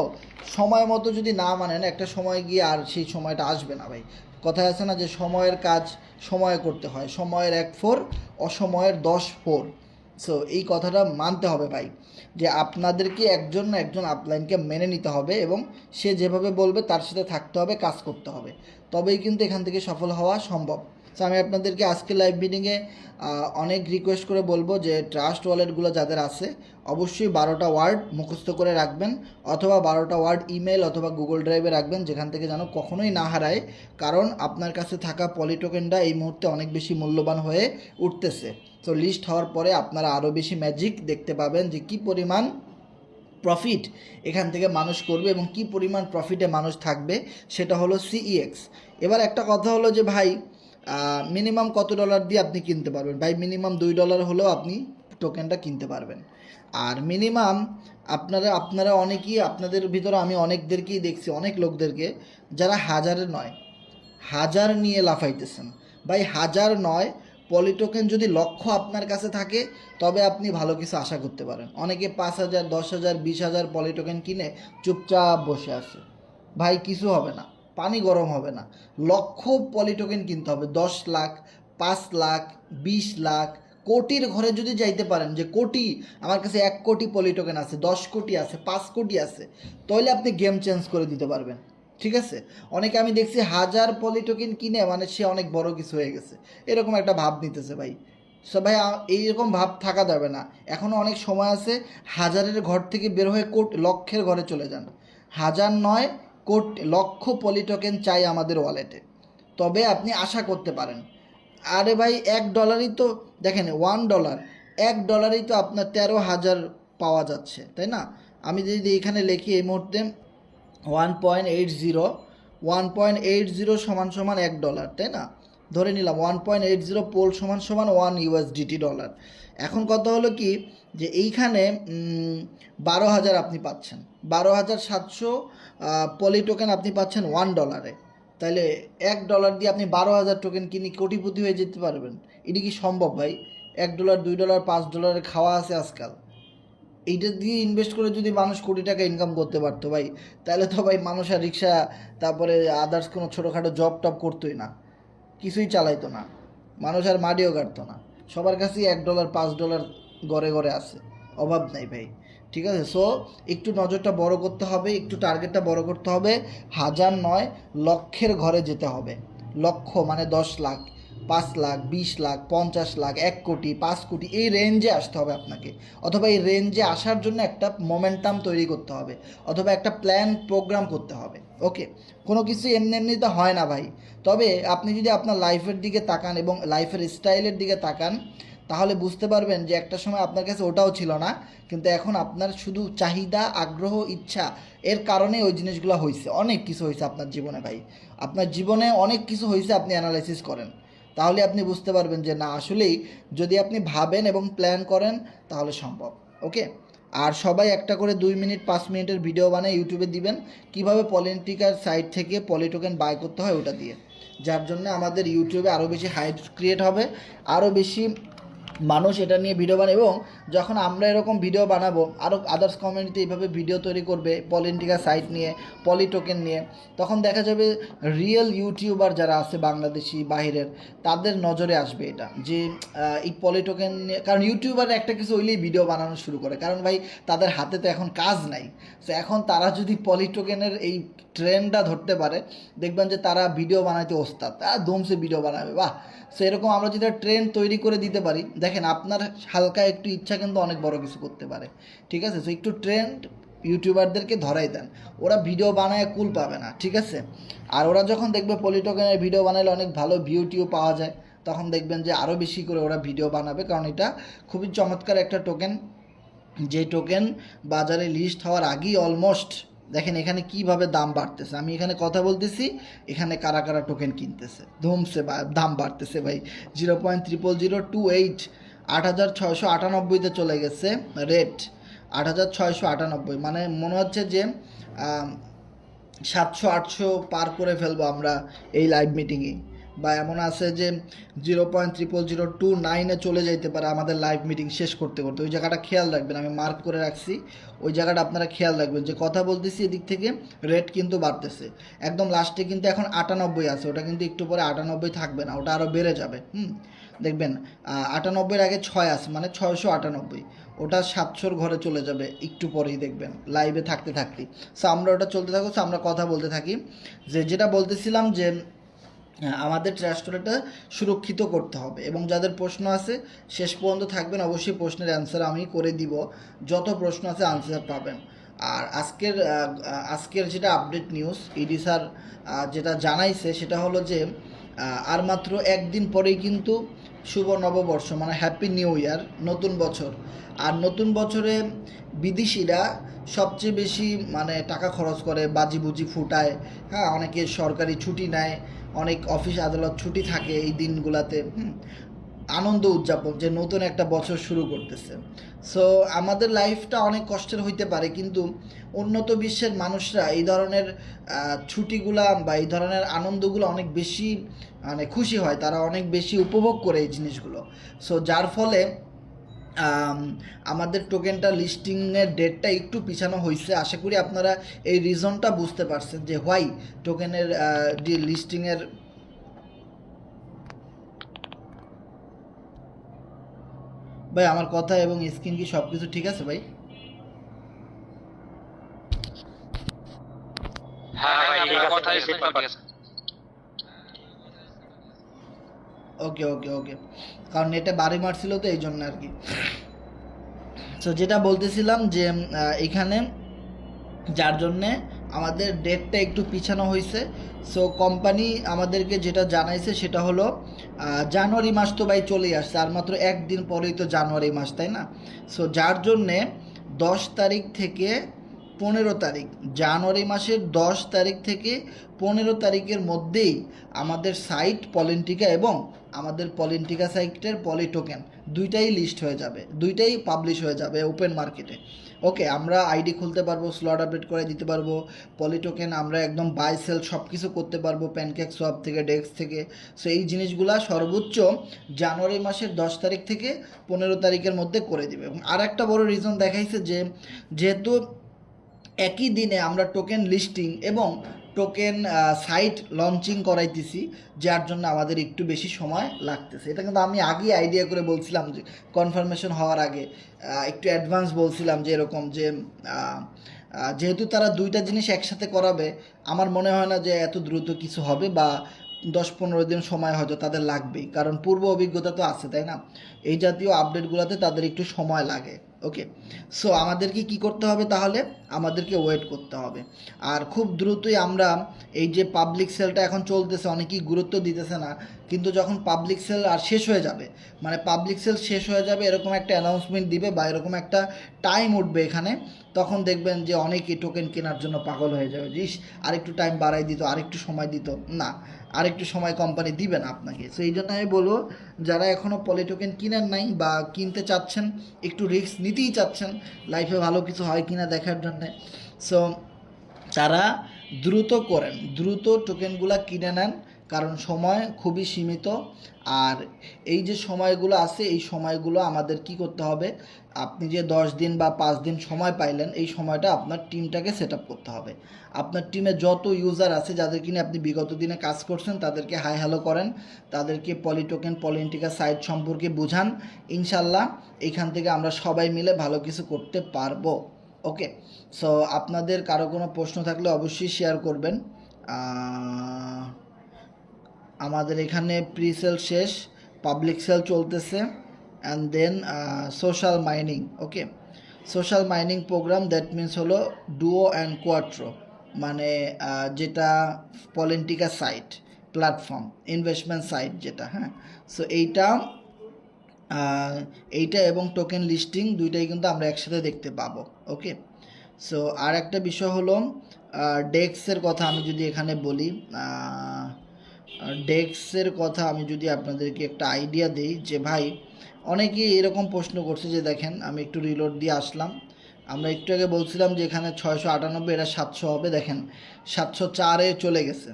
সময় মতো যদি না মানেন, একটা সময় গিয়ে আর সেই সময়টা আসবে না ভাই। কথায় আছে না যে সময়ের কাজ সময়ে করতে হয়, সময়ের 1 4, অসময়ের 10 4। সো এই কথাটা মানতে হবে ভাই, যে আপনাদেরকে একজন না একজন আপলাইনকে মেনে নিতে হবে এবং সে যেভাবে বলবে তার সাথে থাকতে হবে, কাজ করতে হবে, তবেই কিন্তু এখান থেকে সফল হওয়া সম্ভব। তো আমি আপনাদেরকে আজকে লাইভ মিটিংয়ে অনেক রিকোয়েস্ট করে বলবো যে ট্রাস্ট ওয়ালেটগুলো যাদের আছে অবশ্যই 12টা ওয়ার্ড মুখস্থ করে রাখবেন, অথবা 12টা ওয়ার্ড ইমেল অথবা গুগল ড্রাইভে রাখবেন, যেখান থেকে যেন কখনোই না হারায়। কারণ আপনার কাছে থাকা পলিটোকেনটা এই মুহূর্তে অনেক বেশি মূল্যবান হয়ে উঠতেছে। তো লিস্ট হওয়ার পরে আপনারা আরও বেশি ম্যাজিক দেখতে পাবেন যে কী পরিমাণ প্রফিট এখান থেকে মানুষ করবে এবং কি পরিমাণ প্রফিটে মানুষ থাকবে, সেটা হলো সিইএক্স। এবার একটা কথা হলো যে ভাই মিনিমাম কত ডলার দিয়ে আপনি কিনতে পারবেন? ভাই মিনিমাম $2 হলেও আপনি টোকেনটা কিনতে পারবেন। আর মিনিমাম আপনারা অনেকেই, আপনাদের ভিতরে আমি অনেকদেরকেই দেখছি, অনেক লোকদেরকে যারা হাজারে নয়, হাজার নিয়ে লাফাইতেছেন। ভাই হাজার নয়, পলিটোকেন যদি লক্ষ্য আপনার কাছে থাকে তবে আপনি ভালো কিছু আশা করতে পারেন। অনেকে 5,000, 10,000, 20,000 পলিটোকেন কিনে চুপচাপ বসে আছে। ভাই কিছু হবে না, পানি গরম হবে না। লক্ষ পলিটোকেন কিনতে হবে, 10 লাখ, 5 লাখ, 20 লাখ, কোটির ঘরে যদি যাইতে পারেন যে কোটি, আমার কাছে 1 কোটি পলিটোকেন আছে, 10 কোটি আছে, 5 কোটি আছে, তাহলে আপনি গেম চেঞ্জ করে দিতে পারবেন। ঠিক আছে, অনেকে আমি দেখছি হাজার পলিটোকেন কিনে মানে সে অনেক বড় কিছু হয়ে গেছে, এরকম একটা ভাব নিতেছে ভাই। সো ভাই এইরকম ভাব থাকা যাবে না, এখনও অনেক সময় আছে। হাজারের ঘর থেকে বের হয়ে লক্ষের ঘরে চলে যান। হাজার নয়, লক্ষ পলিটোকেন চাই আমাদের ওয়ালেটে, তবে আপনি আশা করতে পারেন। আরে ভাই $1 তো, দেখেন $1, $1 তো আপনার 13,000 পাওয়া যাচ্ছে, তাই না? আমি যদি এখানে লিখি এই মুহূর্তে 1.80, 1.80 সমান সমান $1, তাই না? ধরে নিলাম 1.80 পোল সমান সমান $1 এখন কথা হলো কি, যে এইখানে 12,000 আপনি পাচ্ছেন, 12,700 পলিটোকেন আপনি পাচ্ছেন $1। তাহলে $1 দিয়ে আপনি 12,000 টোকেন কিনে কোটিপতি হয়ে যেতে পারবেন। এটা কি সম্ভব ভাই? $1, $2, $5 খাওয়া আছে আজকাল। এইটা দিয়ে ইনভেস্ট করে যদি মানুষ কোটি টাকা ইনকাম করতে পারতো ভাই, তাহলে তো ভাই মানুষ আর রিক্সা, তারপরে আদার্স কোনো ছোটোখাটো জব টব করতোই না, কিছুই চালাইতো না, মানুষ আর মাটিও কাটতো না। সবার কাছেই $1, $5 গড়ে গড়ে আছে, অভাব নাই ভাই। ঠিক আছে, সো একটু নজরটা বড় করতে হবে, একটু টার্গেটটা বড় করতে হবে। হাজার নয়, লক্ষের ঘরে যেতে হবে। লক্ষ মানে 10 লাখ, 5 লাখ, 20 লাখ, 50 লাখ, 1 কোটি, 5 কোটি, এই রেঞ্জে আসতে হবে আপনাকে। অথবা এই রেঞ্জে আসার জন্য একটা মোমেন্টাম তৈরি করতে হবে, অথবা একটা প্ল্যান প্রোগ্রাম করতে হবে। ওকে, কোনো কিছু এমনি এমনিতে হয় না ভাই। তবে আপনি যদি আপনার লাইফের দিকে তাকান এবং লাইফের স্টাইলের দিকে তাকান, তাহলে বুঝতে পারবেন যে একটা সময় আপনার কাছে ওটাও ছিল না, কিন্তু এখন আপনার শুধু চাহিদা, আগ্রহ, ইচ্ছা এর কারণে ওই জিনিসগুলো হয়েছে। অনেক কিছু হয়েছে আপনার জীবনে ভাই, আপনার জীবনে অনেক কিছু হয়েছে, আপনি অ্যানালাইসিস করেন, তাহলে আপনি বুঝতে পারবেন যে না, আসলেই যদি আপনি ভাবেন এবং প্ল্যান করেন তাহলে সম্ভব। ওকে, আর সবাই একটা করে 2 মিনিট 5 মিনিটের ভিডিও বানিয়ে ইউটিউবে দিবেন কীভাবে পলিটিকার সাইট থেকে পলিটোকেন বাই করতে হয় ওটা দিয়ে, যার জন্য আমাদের ইউটিউবে আরও বেশি হাইপ ক্রিয়েট হবে, আরও বেশি মানুষ এটা নিয়ে ভিডিও বানাবে। এবং যখন আমরা এরকম ভিডিও বানাবো, আরও আদার্স কমিউনিটি এইভাবে ভিডিও তৈরি করবে পলিটিকাল সাইট নিয়ে, পলিটোকেন নিয়ে, তখন দেখা যাবে রিয়েল ইউটিউবার যারা আছে বাংলাদেশি বাহিরের, তাদের নজরে আসবে এটা, যে এই পলিটোকেন নিয়ে। কারণ ইউটিউবার একটা কিছু হইলেই ভিডিও বানানো শুরু করে, কারণ ভাই তাদের হাতে তো এখন কাজ নাই। সো এখন তারা যদি পলিটোকেনের এই ট্রেন্ডটা ধরতে পারে, দেখবেন যে তারা ভিডিও বানাইতে ওস্তাদ, তারা দমসে ভিডিও বানাবে। বাহ, সো এরকম আমরা যদি ট্রেন্ড তৈরি করে দিতে পারি, দেখেন আপনার হালকা একটু ইচ্ছা কিন্তু অনেক বড় কিছু করতে পারে। ঠিক আছে, সো একটু ট্রেন্ড ইউটিউবারদেরকে ধরাই দেন, ওরা ভিডিও বানায় কুল পাবে না। ঠিক আছে, আর ওরা যখন দেখবে পলিটোকেনের ভিডিও বানাইলে অনেক ভালো ভিউ পাওয়া যায়, তখন দেখবেন যে আরও বেশি করে ওরা ভিডিও বানাবে, কারণ এটা খুবই চমৎকার একটা টোকেন। যে টোকেন বাজারে লিস্ট হওয়ার আগেই অলমোস্ট দেখেন এখানে কিভাবে দাম বাড়তেছে। আমি এখানে কথা বলতেছি, এখানে কারা কারা টোকেন কিনতেছে, ধুমসে দাম বাড়তেছে ভাই। 0.0028 8,698-তে চলে গেছে রেট, 8,698, মানে মনে হচ্ছে যে 700-800 পার করে ফেলবো আমরা এই লাইভ মিটিংয়ে। বা এমন আছে যে 0.0029-এ চলে যাইতে পারে আমাদের লাইভ মিটিং শেষ করতে করতে। ওই জায়গাটা খেয়াল রাখবেন, আমি মার্ক করে রাখছি, ওই জায়গাটা আপনারা খেয়াল রাখবেন যে কথা বলতেছি এদিক থেকে রেট কিন্তু বাড়তেছে। একদম লাস্টে কিন্তু এখন 98 আছে, ওটা কিন্তু একটু পরে 98 থাকবে না, ওটা আরও বেড়ে যাবে। দেখবেন 98-এর আগে 6 আছে, মানে 698, ওটা 700-র ঘরে চলে যাবে একটু পরেই দেখবেন লাইভে থাকতে থাকতেই। সো আমরা ওটা চলতে থাকবো, সো আমরা কথা বলতে থাকি যে যেটা বলতেছিলাম যে আমাদের ট্রাস্টটা সুরক্ষিত করতে হবে। এবং যাদের প্রশ্ন আছে শেষ পর্যন্ত থাকবেন, অবশ্যই প্রশ্নের অ্যান্সার আমি করে দিব, যত প্রশ্ন আছে আনসার পাবেন। আর আজকের যেটা আপডেট নিউজ ইডি স্যার যেটা জানাইছে সেটা হলো যে আর মাত্র একদিন পরেই কিন্তু শুভ নববর্ষ, মানে হ্যাপি নিউ ইয়ার, নতুন বছর। আর নতুন বছরে বিদেশিরা সবচেয়ে বেশি মানে টাকা খরচ করে, বাজি বুজি ফুটায়, হ্যাঁ, অনেকে সরকারি ছুটি নেয়, অনেক অফিস আদালত ছুটি থাকে এই দিনগুলাতে, আনন্দ উদযাপন যে নতুন একটা বছর শুরু করতেছে। সো আমাদের লাইফটা অনেক কষ্টের হইতে পারে, কিন্তু উন্নত বিশ্বের মানুষরা এই ধরনের ছুটিগুলা বা এই ধরনের আনন্দগুলো অনেক বেশি মানে খুশি হয়, তারা অনেক বেশি উপভোগ করে এই জিনিসগুলো। সো যার ফলে আমাদের টোকেনটা লিস্টিংয়ের ডেটটা একটু পিছানো হয়েছে। আশা করি আপনারা এই রিজনটা বুঝতে পারছেন যে হোয়াই টোকেনের যে লিস্টিংয়ের। ভাই আমার কথা এবং স্ক্রিন কি সব কিছু ঠিক আছে ভাই? হ্যাঁ ভাই, আপনার কথা স্পষ্ট ঠিক আছে। ওকে ওকে ওকে, কারণ নেটে বাড়ি মারছিল তো এই জন্য আর কি। সো যেটা বলতেছিলাম যে এখানে যার জন্যে আমাদের ডেটটা একটু পিছানো হয়েছে। সো কোম্পানি আমাদেরকে যেটা জানাইছে সেটা হলো জানুয়ারি মাস তো ভাই চলেই আসছে, আর মাত্র একদিন পরেই তো জানুয়ারি মাস, তাই না? সো যার জন্যে 10 তারিখ থেকে 15 তারিখ, জানুয়ারি মাসের 10 তারিখ থেকে 15 তারিখের মধ্যেই আমাদের সাইট পলিন্টিকা এবং আমাদের পলিন্টিকা সাইটের পলি টোকেন দুইটাই লিস্ট হয়ে যাবে, দুইটাই পাবলিশ হয়ে যাবে ওপেন মার্কেটে। ওকে, আমরা আইডি খুলতে পারবো, স্লট আপডেট করে দিতে পারবো, পলি টোকেন আমরা একদম বাই সেল সব কিছু করতে পারবো প্যানকেক সোয়াপ থেকে, ডেক্স থেকে। সো এই জিনিসগুলা সর্বোচ্চ জানুয়ারি মাসের 10 তারিখ থেকে 15 তারিখের মধ্যে করে দিবে। এবং আর একটা বড় রিজন দেখাইছে যে যেহেতু একই দিনে আমরা টোকেন লিস্টিং এবং টোকেন সাইট লঞ্চিং করাইতেছি, যার জন্য আমাদের একটু বেশি সময় লাগতেছে। এটা কিন্তু আমি আগেই আইডিয়া করে বলছিলাম যে কনফার্মেশন হওয়ার আগে একটু অ্যাডভান্স বলছিলাম যে এরকম যে যেহেতু তারা দুইটা জিনিস একসাথে করাবে, আমার মনে হয় না যে এত দ্রুত কিছু হবে, বা 10-15 দিন সময় হয়তো তাদের লাগবেই, কারণ পূর্ব অভিজ্ঞতা তো আছে, তাই না? এই জাতীয় আপডেটগুলোতে তাদের একটু সময় লাগে। ওকে, সো আমাদেরকে কি করতে হবে তাহলে? আমাদেরকে ওয়েট করতে হবে। আর খুব দ্রুতই আমরা এই যে পাবলিক সেলটা এখন চলতেছে, অনেকেই গুরুত্ব দিতেছে না, কিন্তু যখন পাবলিক সেল আর শেষ হয়ে যাবে, মানে পাবলিক সেল শেষ হয়ে যাবে এরকম একটা অ্যানাউন্সমেন্ট দিবে বা এরকম একটা টাইম উঠবে এখানে, তখন দেখবেন যে অনেকেই টোকেন কেনার জন্য পাগল হয়ে যাবে, যে আরেকটু টাইম বাড়াই দিত, আরেকটু সময় দিত। না, আরেকটু সময় কোম্পানি দিবে না আপনাকে। সো এই জন্য আমি বলবো, যারা এখনও পলি টোকেন কিনেন নাই বা কিনতে চাচ্ছেন, একটু রিস্ক নিতেই চাচ্ছেন লাইফে ভালো কিছু হয় কিনা দেখার জন্যে, সো তারা দ্রুত করেন, দ্রুত টোকেনগুলো কিনে নেন, কারণ সময় খুবই সীমিত। আর এই যে সময়গুলো আছে, এই সময়গুলো আমাদের কি করতে হবে, আপনি যে 10 দিন বা 5 দিন সময় পাইলেন, এই সময়টা আপনার টিমটাকে সেট আপ করতে হবে। আপনার টিমে যত ইউজার আছে যাদের কিনে আপনি বিগত দিনে কাজ করছেন, তাদেরকে হাই হ্যালো করেন, তাদেরকে পলি টোকেন পলিন্টিকা সাইট সম্পর্কে বোঝান। ইনশাল্লাহ এখান থেকে আমরা সবাই মিলে ভালো কিছু করতে পারবো। ওকে, সো আপনাদের কারো কোনো প্রশ্ন থাকলে অবশ্যই শেয়ার করবেন। আমাদের এখানে প্রি সেল শেষ, পাবলিক সেল চলতেছে, and then social mining. Okay, social mining program, that means হলো ডুও অ্যান্ড কোয়াট্রো, মানে যেটা পলিন্টিকা সাইট প্ল্যাটফর্ম ইনভেস্টমেন্ট সাইট যেটা, হ্যাঁ। সো এইটা এইটা এবং টোকেন লিস্টিং দুইটাই কিন্তু আমরা একসাথে দেখতে পাবো। ওকে, সো আর একটা বিষয় হলো ডেক্সের কথা আমি যদি এখানে বলি, ডেক্সের কথা আমি যদি আপনাদেরকে একটা আইডিয়া দিই যে ভাই অনেকেই এরকম প্রশ্ন করছে যে দেখেন আমি একটু রিলোড দিয়ে আসলাম, আমরা একটু আগে বলছিলাম যে এখানে 698, এটা 700 হবে, দেখেন 704-এ চলে গেছে।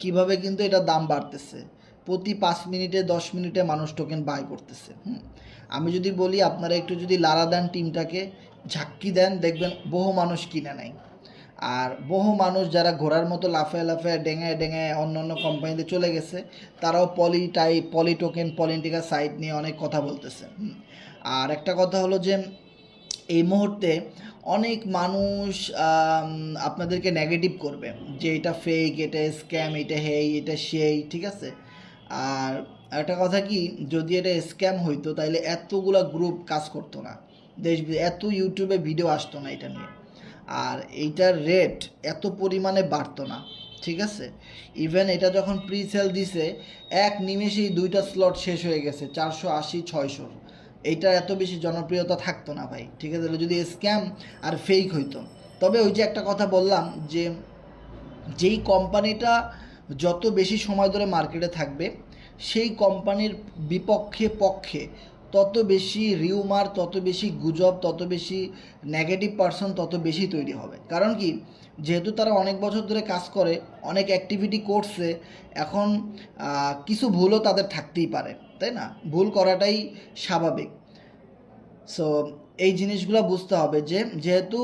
কিভাবে কিন্তু এটা দাম বাড়তেছে, প্রতি 5 মিনিটে 10 মিনিটে মানুষ টোকেন বাই করতেছে। আমি যদি বলি আপনারা একটু যদি লাড়া দেন টিমটাকে, ঝাক্কি দেন, দেখবেন বহু মানুষ কিনে নেয়। আর বহু মানুষ যারা ঘোড়ার মতো লাফায় লাফায় ডেঙায় ডেঙায় অন্য অন্য কোম্পানিতে চলে গেছে, তারাও পলি টোকেন পলিটিকা সাইট নিয়ে অনেক কথা বলতেছে। আর একটা কথা হলো যে এই মুহূর্তে অনেক মানুষ আপনাদেরকে নেগেটিভ করবে যে এটা ফেক, এটা স্ক্যাম, এটা হেই, এটা সেই, ঠিক আছে। আর একটা কথা কি, যদি এটা স্ক্যাম হইতো তাহলে এতগুলা গ্রুপ কাজ করতো না, এত ইউটিউবে ভিডিও আসতো না এটা নিয়ে, আর এইটার রেট এত পরিমাণে বাড়তো না, ঠিক আছে। ইভেন এটা যখন প্রি সেল দিছে এক নিমেষেই 2টা স্লট শেষ হয়ে গেছে, 480, 600। এইটা এত বেশি জনপ্রিয়তা থাকতো না ভাই, ঠিক আছে, যদি স্ক্যাম আর ফেক হইতো। তবে ওই যে একটা কথা বললাম যে যেই কোম্পানিটা যত বেশি সময় ধরে মার্কেটে থাকবে সেই কোম্পানির পক্ষে তত বেশি রিউমার, তত বেশি গুজব, তত বেশি নেগেটিভ পার্সন তত বেশি তৈরি হবে। কারণ কি, যেহেতু তারা অনেক বছর ধরে কাজ করে, অনেক অ্যাক্টিভিটি করছে, এখন কিছু ভুলও তাদের থাকতেই পারে, তাই না? ভুল করাটাই স্বাভাবিক। সো এই জিনিসগুলো বুঝতে হবে যে যেহেতু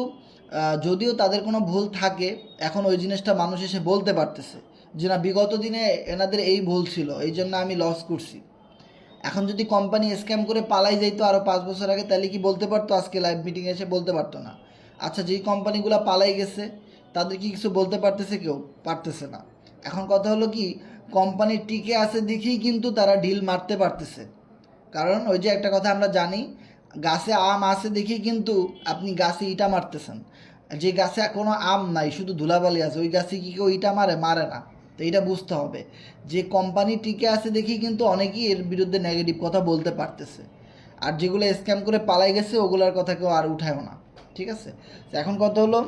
যদিও তাদের কোনো ভুল থাকে, এখন ওই জিনিসটা মানুষ এসে বলতে পারতেছে যে না, বিগত দিনে এনাদের এই ভুল ছিল, এই জন্য আমি লস করছি। এখন যদি কোম্পানি স্ক্যাম করে পালাই যাইতো আরও 5 বছর আগে, তাহলে কি বলতে পারতো? আজকে লাইভ মিটিংয়ে এসে বলতে পারতো না। আচ্ছা, যেই কোম্পানিগুলো পালাই গেছে তাদের কি কিছু বলতে পারতেছে? কেউ পারতেছে না। এখন কথা হলো কি, কোম্পানি টিকে আছে দেখেই কিন্তু তারা ডিল মারতে পারতেছে। কারণ ওই যে একটা কথা আমরা জানি, গাছে আম আছে দেখেই কিন্তু আপনি গাছে ইটা মারতেছেন। যে গাছে কোনো আম নাই, শুধু ধুলাবালি আছে, ওই গাছে কি কেউ ইটা মারে? মারে না। তো এটা বুঝতে হবে যে কোম্পানি টিকে আছে দেখেই কিন্তু অনেকেই এর বিরুদ্ধে নেগেটিভ কথা বলতে পারতেছে। আর যেগুলো স্ক্যাম করে পালাই গেছে ওগুলোর কথা কেউ আর উঠায়ও না, ঠিক আছে। এখন কথা হলো,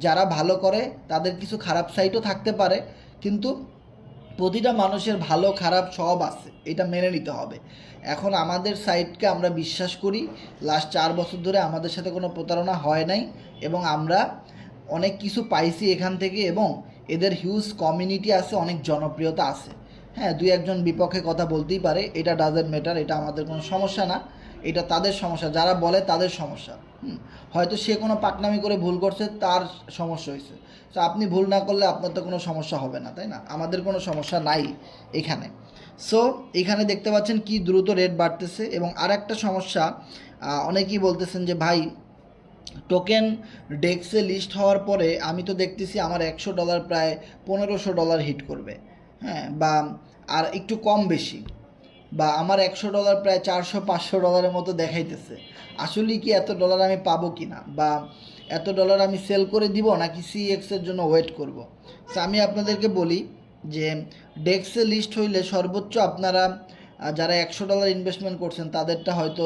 যারা ভালো করে তাদের কিছু খারাপ সাইটও থাকতে পারে, কিন্তু প্রতিটা মানুষের ভালো খারাপ সব আছে, এটা মেনে নিতে হবে। এখন আমাদের সাইটকে আমরা বিশ্বাস করি, লাস্ট 4 বছর ধরে আমাদের সাথে কোনো প্রতারণা হয় নাই, এবং আমরা অনেক কিছু পাইছি এখান থেকে, এবং এদের হিউজ কমিউনিটি আছে, অনেক জনপ্রিয়তা আছে। হ্যাঁ, 2-1 জন বিপক্ষে কথা বলতেই পারে, এটা ডাজেন্ট ম্যাটার, এটা আমাদের কোনো সমস্যা না, এটা তাদের সমস্যা, যারা বলে তাদের সমস্যা। হয়তো সে কোনো পাকনামি করে ভুল করছে, তার সমস্যা হয়েছে। তো আপনি ভুল না করলে আপনার তো কোনো সমস্যা হবে না, তাই না? আমাদের কোনো সমস্যা নাই এখানে। সো এখানে দেখতে পাচ্ছেন কি দ্রুত রেট বাড়তেছে। এবং আর একটা সমস্যা, অনেকেই বলতেছেন যে ভাই টোকেন ডেক্সে লিস্ট হওয়ার পরে আমি তো দেখতেছি আমার $100 প্রায় $1500 হিট করবে, হ্যাঁ, বা আর একটু কম বেশি, বা আমার $100 প্রায় $400-500 মতো দেখাইতেছে। আসলে কি এত ডলার আমি পাবো কি না, বা এত ডলার আমি সেল করে দিব নাকি সিএক্সের জন্য ওয়েট করব। তো আমি আপনাদেরকে বলি যে ডেক্সে লিস্ট হইলে সর্বোচ্চ আপনারা যারা $100 ইনভেস্টমেন্ট করছেন তাদেরটা হয়তো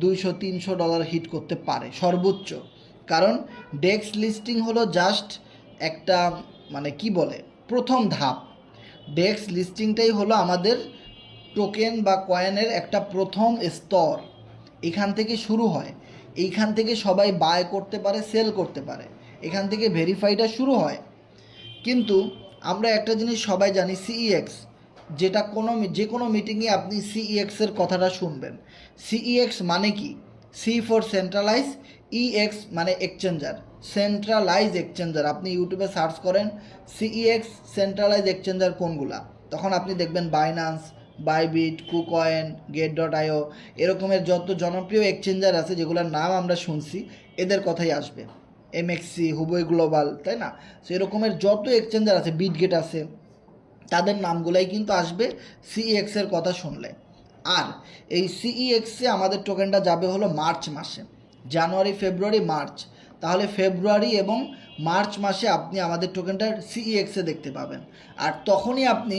$200-300 হিট করতে পারে সর্বোচ্চ। কারণ ডেক্স লিস্টিং হলো জাস্ট একটা, মানে কি বলে, প্রথম ধাপ। ডেক্স লিস্টিংটাই হলো আমাদের টোকেন বা কয়েনের একটা প্রথম স্তর। এখান থেকে শুরু হয়, এইখান থেকে সবাই বাই করতে পারে, সেল করতে পারে, এখান থেকে ভেরিফাইটা শুরু হয়। কিন্তু আমরা একটা জিনিস সবাই জানি, সিইএক্স, যেটা যে কোনো মিটিংয়ে আপনি সিইএক্সের কথাটা শুনবেন। সিইএক্স মানে কি? সি ফর সেন্ট্রালাইজ, ইএক্স মানে এক্সচেঞ্জার, সেন্ট্রালাইজ এক্সচেঞ্জার। আপনি ইউটিউবে সার্চ করেন সিইএক্স সেন্ট্রালাইজ এক্সচেঞ্জার কোনগুলা, তখন আপনি দেখবেন বাইন্যান্স, বাইবিট, কুকয়েন, গেট.io, এরকমের যত জনপ্রিয় এক্সচেঞ্জার আছে যেগুলোর নাম আমরা শুনছি এদের কথাই আসবে। এমএক্সি, হুবই গ্লোবাল, তাই না? সো এরকমের যত এক্সচেঞ্জার আছে, বিটগেট আছে, তাদের নামগুলাই কিন্তু আসবে সিইএক্সের কথা শুনলে। আর এই সিইএক্সে আমাদের টোকেনটা যাবে হলো মার্চ মাসে, জানুয়ারি, ফেব্রুয়ারি, মার্চ। তাহলে ফেব্রুয়ারি এবং মার্চ মাসে আপনি আমাদের টোকেনটা সিইএক্সে দেখতে পাবেন। আর তখনই আপনি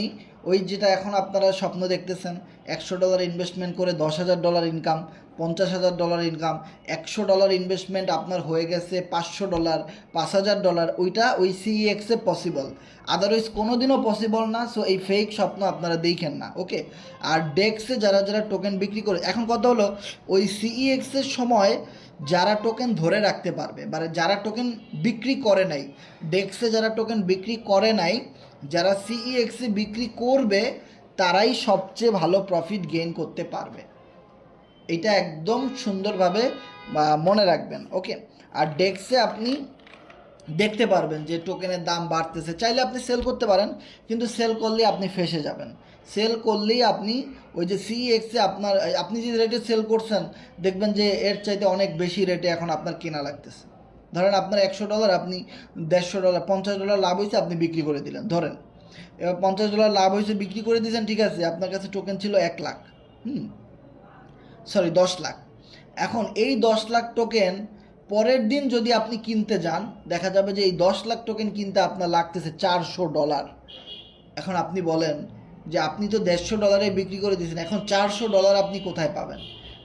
ওই যেটা এখন আপনারা স্বপ্ন দেখতেছেন $100 ইনভেস্টমেন্ট করে $10,000 ইনকাম, $50,000 ইনকাম, $100 ইনভেস্টমেন্ট আপনার হয়ে গেছে $500, $5,000, ওইটা ওই সিইএক্সে পসিবল, আদারওয়াইজ কোনো দিনও পসিবল না। সো এই ফেক স্বপ্ন আপনারা দেখেন না, ওকে। আর ডেক্সে যারা যারা টোকেন বিক্রি করে, এখন কথা হলো ওই সিইএক্সের সময় যারা টোকেন ধরে রাখতে পারবে, মানে যারা টোকেন বিক্রি করে নাই, ডেক্সে যারা টোকেন বিক্রি করে নাই, যারা সিইএক্সে বিক্রি করবে তারাই সবচেয়ে ভালো প্রফিট গেইন করতে পারবে। এটা একদম সুন্দরভাবে মনে রাখবেন, ওকে। আর ডেক্সে আপনি দেখতে পারবেন যে টোকেনের দাম বাড়তেছে, চাইলে আপনি সেল করতে পারেন, কিন্তু সেল করলে আপনি ফেসে যাবেন। সেল করলেই আপনি ওই যে সিইএক্সে আপনি যে রেটে সেল করছেন দেখবেন যে এর চাইতে অনেক বেশি রেটে এখন আপনার কেনা লাগতেছে। ধরেন আপনার $100, আপনি $150, $50 লাভ হয়েছে, আপনি বিক্রি করে দিলেন। ধরেন এবার $50 লাভ হয়েছে, বিক্রি করে দিয়েছেন, ঠিক আছে, আপনার কাছে টোকেন ছিল 1 লাখ, 10 লাখ। এখন এই 10 লাখ টোকেন পরের দিন যদি আপনি কিনতে যান, দেখা যাবে যে এই 10 লাখ টোকেন কিনতে আপনার লাগতেছে $400। এখন আপনি বলেন যে আপনি তো $150 বিক্রি করে দিয়েছেন, এখন $400 আপনি কোথায় পাবেন?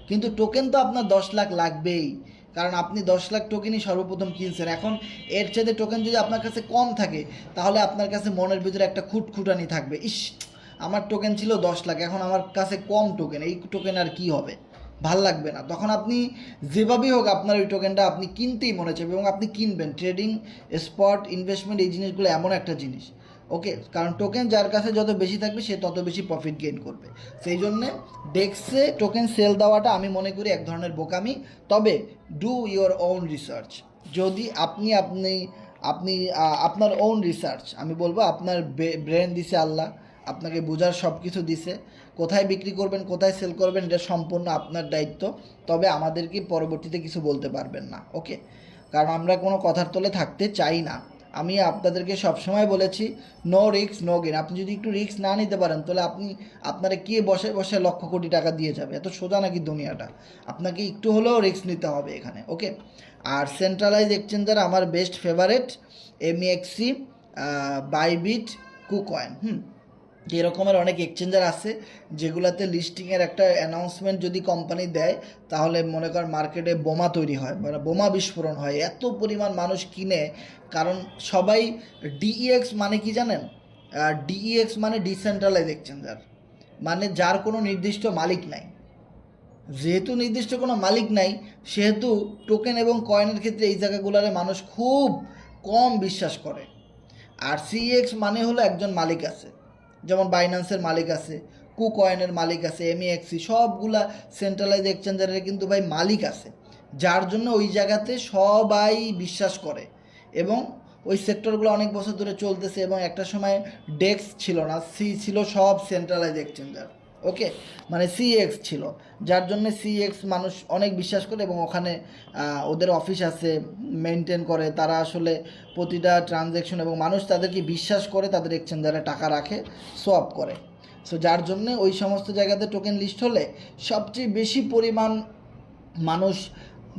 কিন্তু টোকেন তো আপনার 10 লাখ লাগবেই, কারণ আপনি 10 লাখ টোকেনই সর্বপ্রথম কিনছেন। এখন এর চাইতে টোকেন যদি আপনার কাছে কম থাকে, তাহলে আপনার কাছে মনের ভিতরে একটা খুঁটখুটানি থাকবে, ইস আমার টোকেন ছিল 10 লাখ, এখন আমার কাছে কম টোকেন, এই টোকেন আর কি হবে, ভাল লাগবে না। তখন আপনি যেভাবেই হোক আপনার ওই টোকেনটা আপনি কিনতেই মনে চাইবে এবং আপনি কিনবেন। ট্রেডিং, স্পট, ইনভেস্টমেন্ট, এই জিনিসগুলো এমন একটা জিনিস, ওকে, কারণ টোকেন যার কাছে যত বেশি থাকবে সে তত বেশি প্রফিট গেইন করবে। সেই জন্যে ডেক্সে টোকেন সেল দেওয়াটা আমি মনে করি এক ধরনের বোকামি। তবে ডু ইওর ওন রিসার্চ। যদি আপনি আপনি আপনি আপনার ওন রিসার্চ, আমি বলবো আপনার ব্রেন দিছে আল্লাহ, আপনাকে বোঝার সব কিছু দিছে, কোথায় বিক্রি করবেন কোথায় সেল করবেন এটা সম্পূর্ণ আপনার দায়িত্ব। তবে আমাদেরকে পরবর্তীতে কিছু বলতে পারবেন না, ওকে, কারণ আমরা কোনো কথার তলে থাকতে চাই না। আমি আপনাদেরকে সবসময় বলেছি নো রিস্ক নো গেইন। আপনি যদি একটু রিস্ক না নিতে পারেন তাহলে আপনারা কে বসে বসে লক্ষ কোটি টাকা দিয়ে যাবে? এত সোজা নাকি দুনিয়াটা? আপনাকে একটু হলেও রিস্ক নিতে হবে এখানে, ওকে। আর সেন্ট্রালাইজ এক্সচেঞ্জার আমার বেস্ট ফেভারেট এমইএক্সি, বাইবিট, কুকয়েন। এরকমের অনেক এক্সচেঞ্জার আছে যেগুলোতে লিস্টিংয়ের একটা অ্যানাউন্সমেন্ট যদি কোম্পানি দেয়, তাহলে মনে কর মার্কেটে বোমা তৈরি হয়, মানে বোমা বিস্ফোরণ হয়, এত পরিমাণ মানুষ কিনে। কারণ সবাই ডিইএক্স মানে কি জানেন? ডিইএক্স মানে ডিসেন্ট্রালাইজ এক্সচেঞ্জার, মানে যার কোনো নির্দিষ্ট মালিক নাই। যেহেতু নির্দিষ্ট কোনো মালিক নাই, সেহেতু টোকেন এবং কয়েনের ক্ষেত্রে এই জায়গাগুলোরে মানুষ খুব কম বিশ্বাস করে। আর সিএক্স মানে হলো একজন মালিক আছে, যেমন বাইন্যান্সের মালিক আছে, কুকয়েনের মালিক আছে, এমইএক্সি, সবগুলা সেন্ট্রালাইজ এক্সচেঞ্জারের কিন্তু ভাই মালিক আছে, যার জন্য ওই জায়গাতে সবাই বিশ্বাস করে। এবং ওই সেক্টরগুলো অনেক বছর ধরে চলতেছে এবং একটা সময় ডেক্স ছিল না, ছিল সব সেন্ট্রালাইজ এক্সচেঞ্জার, ওকে, মানে সিএক্স ছিল, যার জন্য সিএক্স মানুষ অনেক বিশ্বাস করে এবং ওখানে ওদের অফিস আছে, মেনটেন করে তারা আসলে প্রতিটা ট্রানজ্যাকশন, এবং মানুষ তাদেরকে বিশ্বাস করে, তাদের এক্সচেঞ্জারে টাকা রাখে, সোয়াপ করে। সো যার জন্যে ওই সমস্ত জায়গাতে টোকেন লিস্ট হলে সবচেয়ে বেশি পরিমাণ মানুষ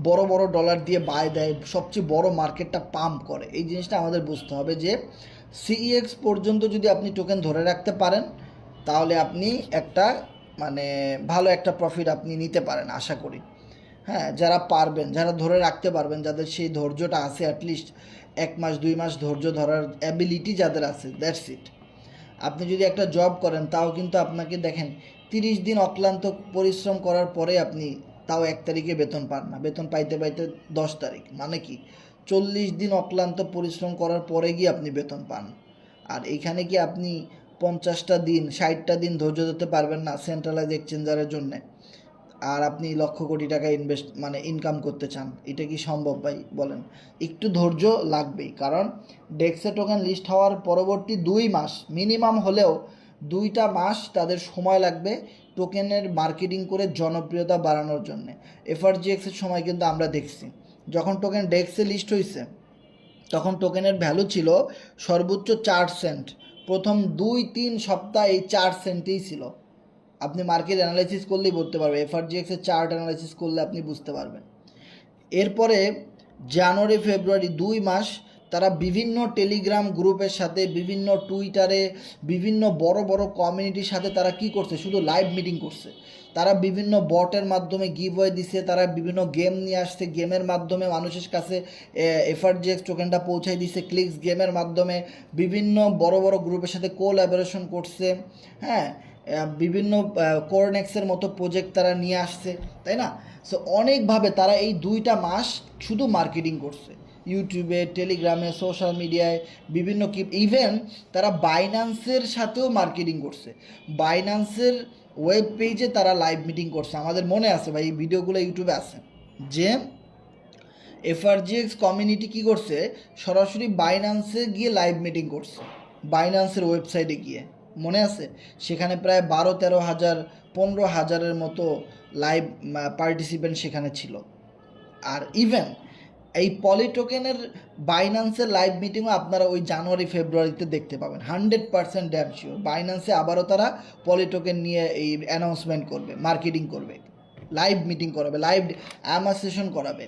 বড় বড় ডলার দিয়ে বায় দেয়, সবচেয়ে বড় মার্কেটটা পাম্প করে। এই জিনিসটা আমাদের বুঝতে হবে যে সিইএক্স পর্যন্ত যদি আপনি টোকেন ধরে রাখতে পারেন, তাহলে আপনি একটা মানে ভালো একটা প্রফিট আপনি নিতে পারেন আশা করি। হ্যাঁ, যারা পারবেন, যারা ধরে রাখতে পারবেন, যাদের সেই ধৈর্যটা আছে, অ্যাটলিস্ট 1 মাস 2 মাস ধৈর্য ধরার অ্যাবিলিটি যাদের আছে, দ্যাটস ইট। আপনি যদি একটা জব করেন, তাও কিন্তু আপনাকে দেখেন 30 দিন অক্লান্ত পরিশ্রম করার পরে আপনি তাও 1 তারিখে বেতন পান না, বেতন পাইতে পাইতে 10 তারিখ, মানে কি 40 দিন অক্লান্ত পরিশ্রম করার পরে গিয়ে আপনি বেতন পান। আর এইখানে কি আপনি 50টা দিন 60টা দিন ধৈর্য ধরতে পারবেন না সেন্ট্রালাইজ এক্সচেঞ্জারের জন্যে? আর আপনি লক্ষ কোটি টাকা ইনকাম করতে চান, এটা কি সম্ভব ভাই বলেন? একটু ধৈর্য লাগবেই, কারণ ডেক্সে টোকেন লিস্ট হওয়ার পরবর্তী 2 মাস মিনিমাম হলেও 2টা মাস তাদের সময় লাগবে টোকেনের মার্কেটিং করে জনপ্রিয়তা বাড়ানোর জন্যে। এফআরজিএক্সের সময় কিন্তু আমরা দেখছি, যখন টোকেন ডেক্সে লিস্ট হয়েছে তখন টোকেনের ভ্যালু ছিল সর্বোচ্চ 4 সেন্ট। প্রথম 2-3 সপ্তাহ এই 4 সেন্টেই ছিল। আপনি মার্কেট অ্যানালাইসিস করলেই বলতে পারবেন, এফআরজিএক্সের চার্ট অ্যানালাইসিস করলে আপনি বুঝতে পারবেন। এরপরে জানুয়ারি ফেব্রুয়ারি 2 মাস তারা বিভিন্ন টেলিগ্রাম গ্রুপের সাথে, বিভিন্ন টুইটারে, বিভিন্ন বড় বড় কমিউনিটির সাথে তারা কি করছে, শুধু লাইভ মিটিং করছে। তারা বিভিন্ন বটের মাধ্যমে গিভওয়ে দিছে, তারা বিভিন্ন গেম নিয়ে আসছে, গেমের মাধ্যমে মানুষের কাছে এফআরজিএক্স টোকেনটা পৌঁছায় দিছে, ক্লিক্স গেমের মাধ্যমে বিভিন্ন বড় বড় গ্রুপের সাথে কোল্যাবোরেশন করছে। হ্যাঁ, বিভিন্ন কোরনেক্সের মতো প্রজেক্ট তারা নিয়ে আসছে, তাই না? সো অনেকভাবে তারা এই 2টা মাস শুধু মার্কেটিং করছে, ইউটিউবে, টেলিগ্রামে, সোশ্যাল মিডিয়ায়, বিভিন্ন ইভেন তারা বাইন্যান্সের সাথেও মার্কেটিং করছে। বাইন্যান্সের ওয়েব পেজে তারা লাইভ মিটিং করছে। আমাদের মনে আছে ভাই, এই ভিডিওগুলো ইউটিউবে আছে, যে এফআরজিএক্স কমিউনিটি কী করছে, সরাসরি বাইন্যান্সে গিয়ে লাইভ মিটিং করছে, বাইন্যান্সের ওয়েবসাইটে গিয়ে, মনে আছে? সেখানে প্রায় 12-13 হাজার, 15 হাজারের মতো লাইভ পার্টিসিপেন্ট সেখানে ছিল। আর ইভেন এই পলিটোকেনের বাইন্যান্সের লাইভ মিটিংও আপনারা ওই জানুয়ারি ফেব্রুয়ারিতে দেখতে পাবেন, 100% ড্যাম শিওর। বাইন্যান্সে আবারও তারা পলিটোকেন নিয়ে এই অ্যানাউন্সমেন্ট করবে, মার্কেটিং করবে, লাইভ মিটিং করাবে, লাইভ অ্যামাসেশন করাবে।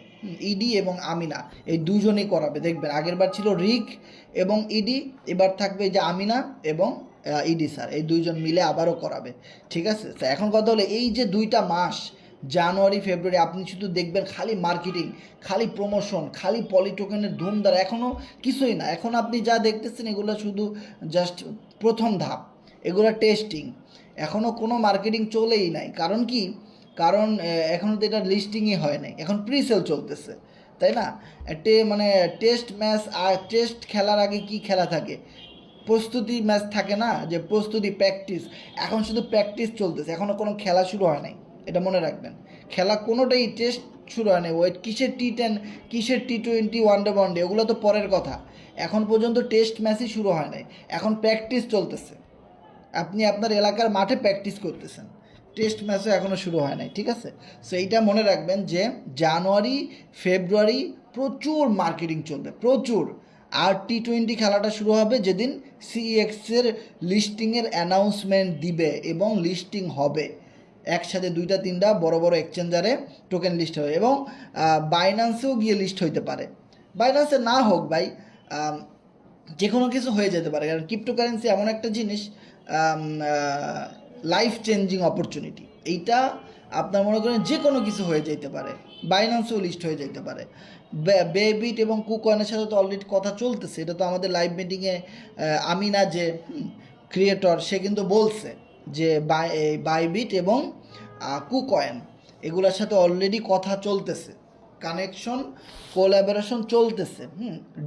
ইডি এবং আমিনা এই দুজনেই করাবে, দেখবেন। আগেরবার ছিল রিক এবং ইডি, এবার থাকবে যে আমিনা এবং ইডি স্যার, এই দুইজন মিলে আবারও করাবে, ঠিক আছে? তো এখন কথা হলো, এই যে 2টা মাস জানুয়ারি ফেব্রুয়ারি আপনি শুধু দেখবেন খালি মার্কেটিং, খালি প্রমোশন, খালি পলিটোকেনের ধুমধার, এখনও কিছুই না। এখন আপনি যা দেখতেছেন এগুলো শুধু জাস্ট প্রথম ধাপ, এগুলো টেস্টিং, এখনও কোনো মার্কেটিং চলেই নাই। কারণ কি? কারণ এখনও তো এটা লিস্টিংই হয় নাই, এখন প্রিসেল চলতেছে, তাই না? মানে টেস্ট ম্যাচ, আর টেস্ট খেলার আগে কি খেলা থাকে, প্রস্তুতি ম্যাচ থাকে না, যে প্রস্তুতি, প্র্যাকটিস। এখন শুধু প্র্যাকটিস চলতেছে, এখনও কোনো খেলা শুরু হয় নাই, এটা মনে রাখবেন। খেলা কোনোটাই, টেস্ট শুরু হয় নাই। ওই কিসের T10, কিসের T20, ওয়ানডে, ওগুলো তো পরের কথা। এখন পর্যন্ত টেস্ট ম্যাচই শুরু হয় নাই, এখন প্র্যাকটিস চলতেছে। আপনি আপনার এলাকার মাঠে প্র্যাকটিস করতেছেন, টেস্ট ম্যাচও এখনও শুরু হয় নাই, ঠিক আছে? সো এইটা মনে রাখবেন যে জানুয়ারি ফেব্রুয়ারি প্রচুর মার্কেটিং চলবে, প্রচুর। আর T20 খেলাটা শুরু হবে যেদিন সিএক্সের লিস্টিংয়ের অ্যানাউন্সমেন্ট দিবে এবং লিস্টিং হবে একসাথে 2-3টা বড় বড় এক্সচেঞ্জারে টোকেন লিস্ট হবে, এবং বাইন্যান্সেও গিয়ে লিস্ট হইতে পারে। বাইন্যান্সে না হোক ভাই, যে কোনো কিছু হয়ে যেতে পারে, কারণ ক্রিপ্টোকারেন্সি এমন একটা জিনিস, লাইফ চেঞ্জিং অপরচুনিটি। এইটা আপনার মনে করেন যে কোনো কিছু হয়ে যেতে পারে, বাইন্যান্সেও লিস্ট হয়ে যেতে পারে। বেবিট এবং কুকয়েনের সাথে তো অলরেডি কথা চলতেছে, এটা তো আমাদের লাইভ মিটিংয়ে আমিনা যে ক্রিয়েটর, সে কিন্তু বলছে যে বাইবিট এবং কুকয়েন এগুলোর সাথে অলরেডি কথা চলতেছে, কানেকশন, কোলাবোরেশন চলতেছে,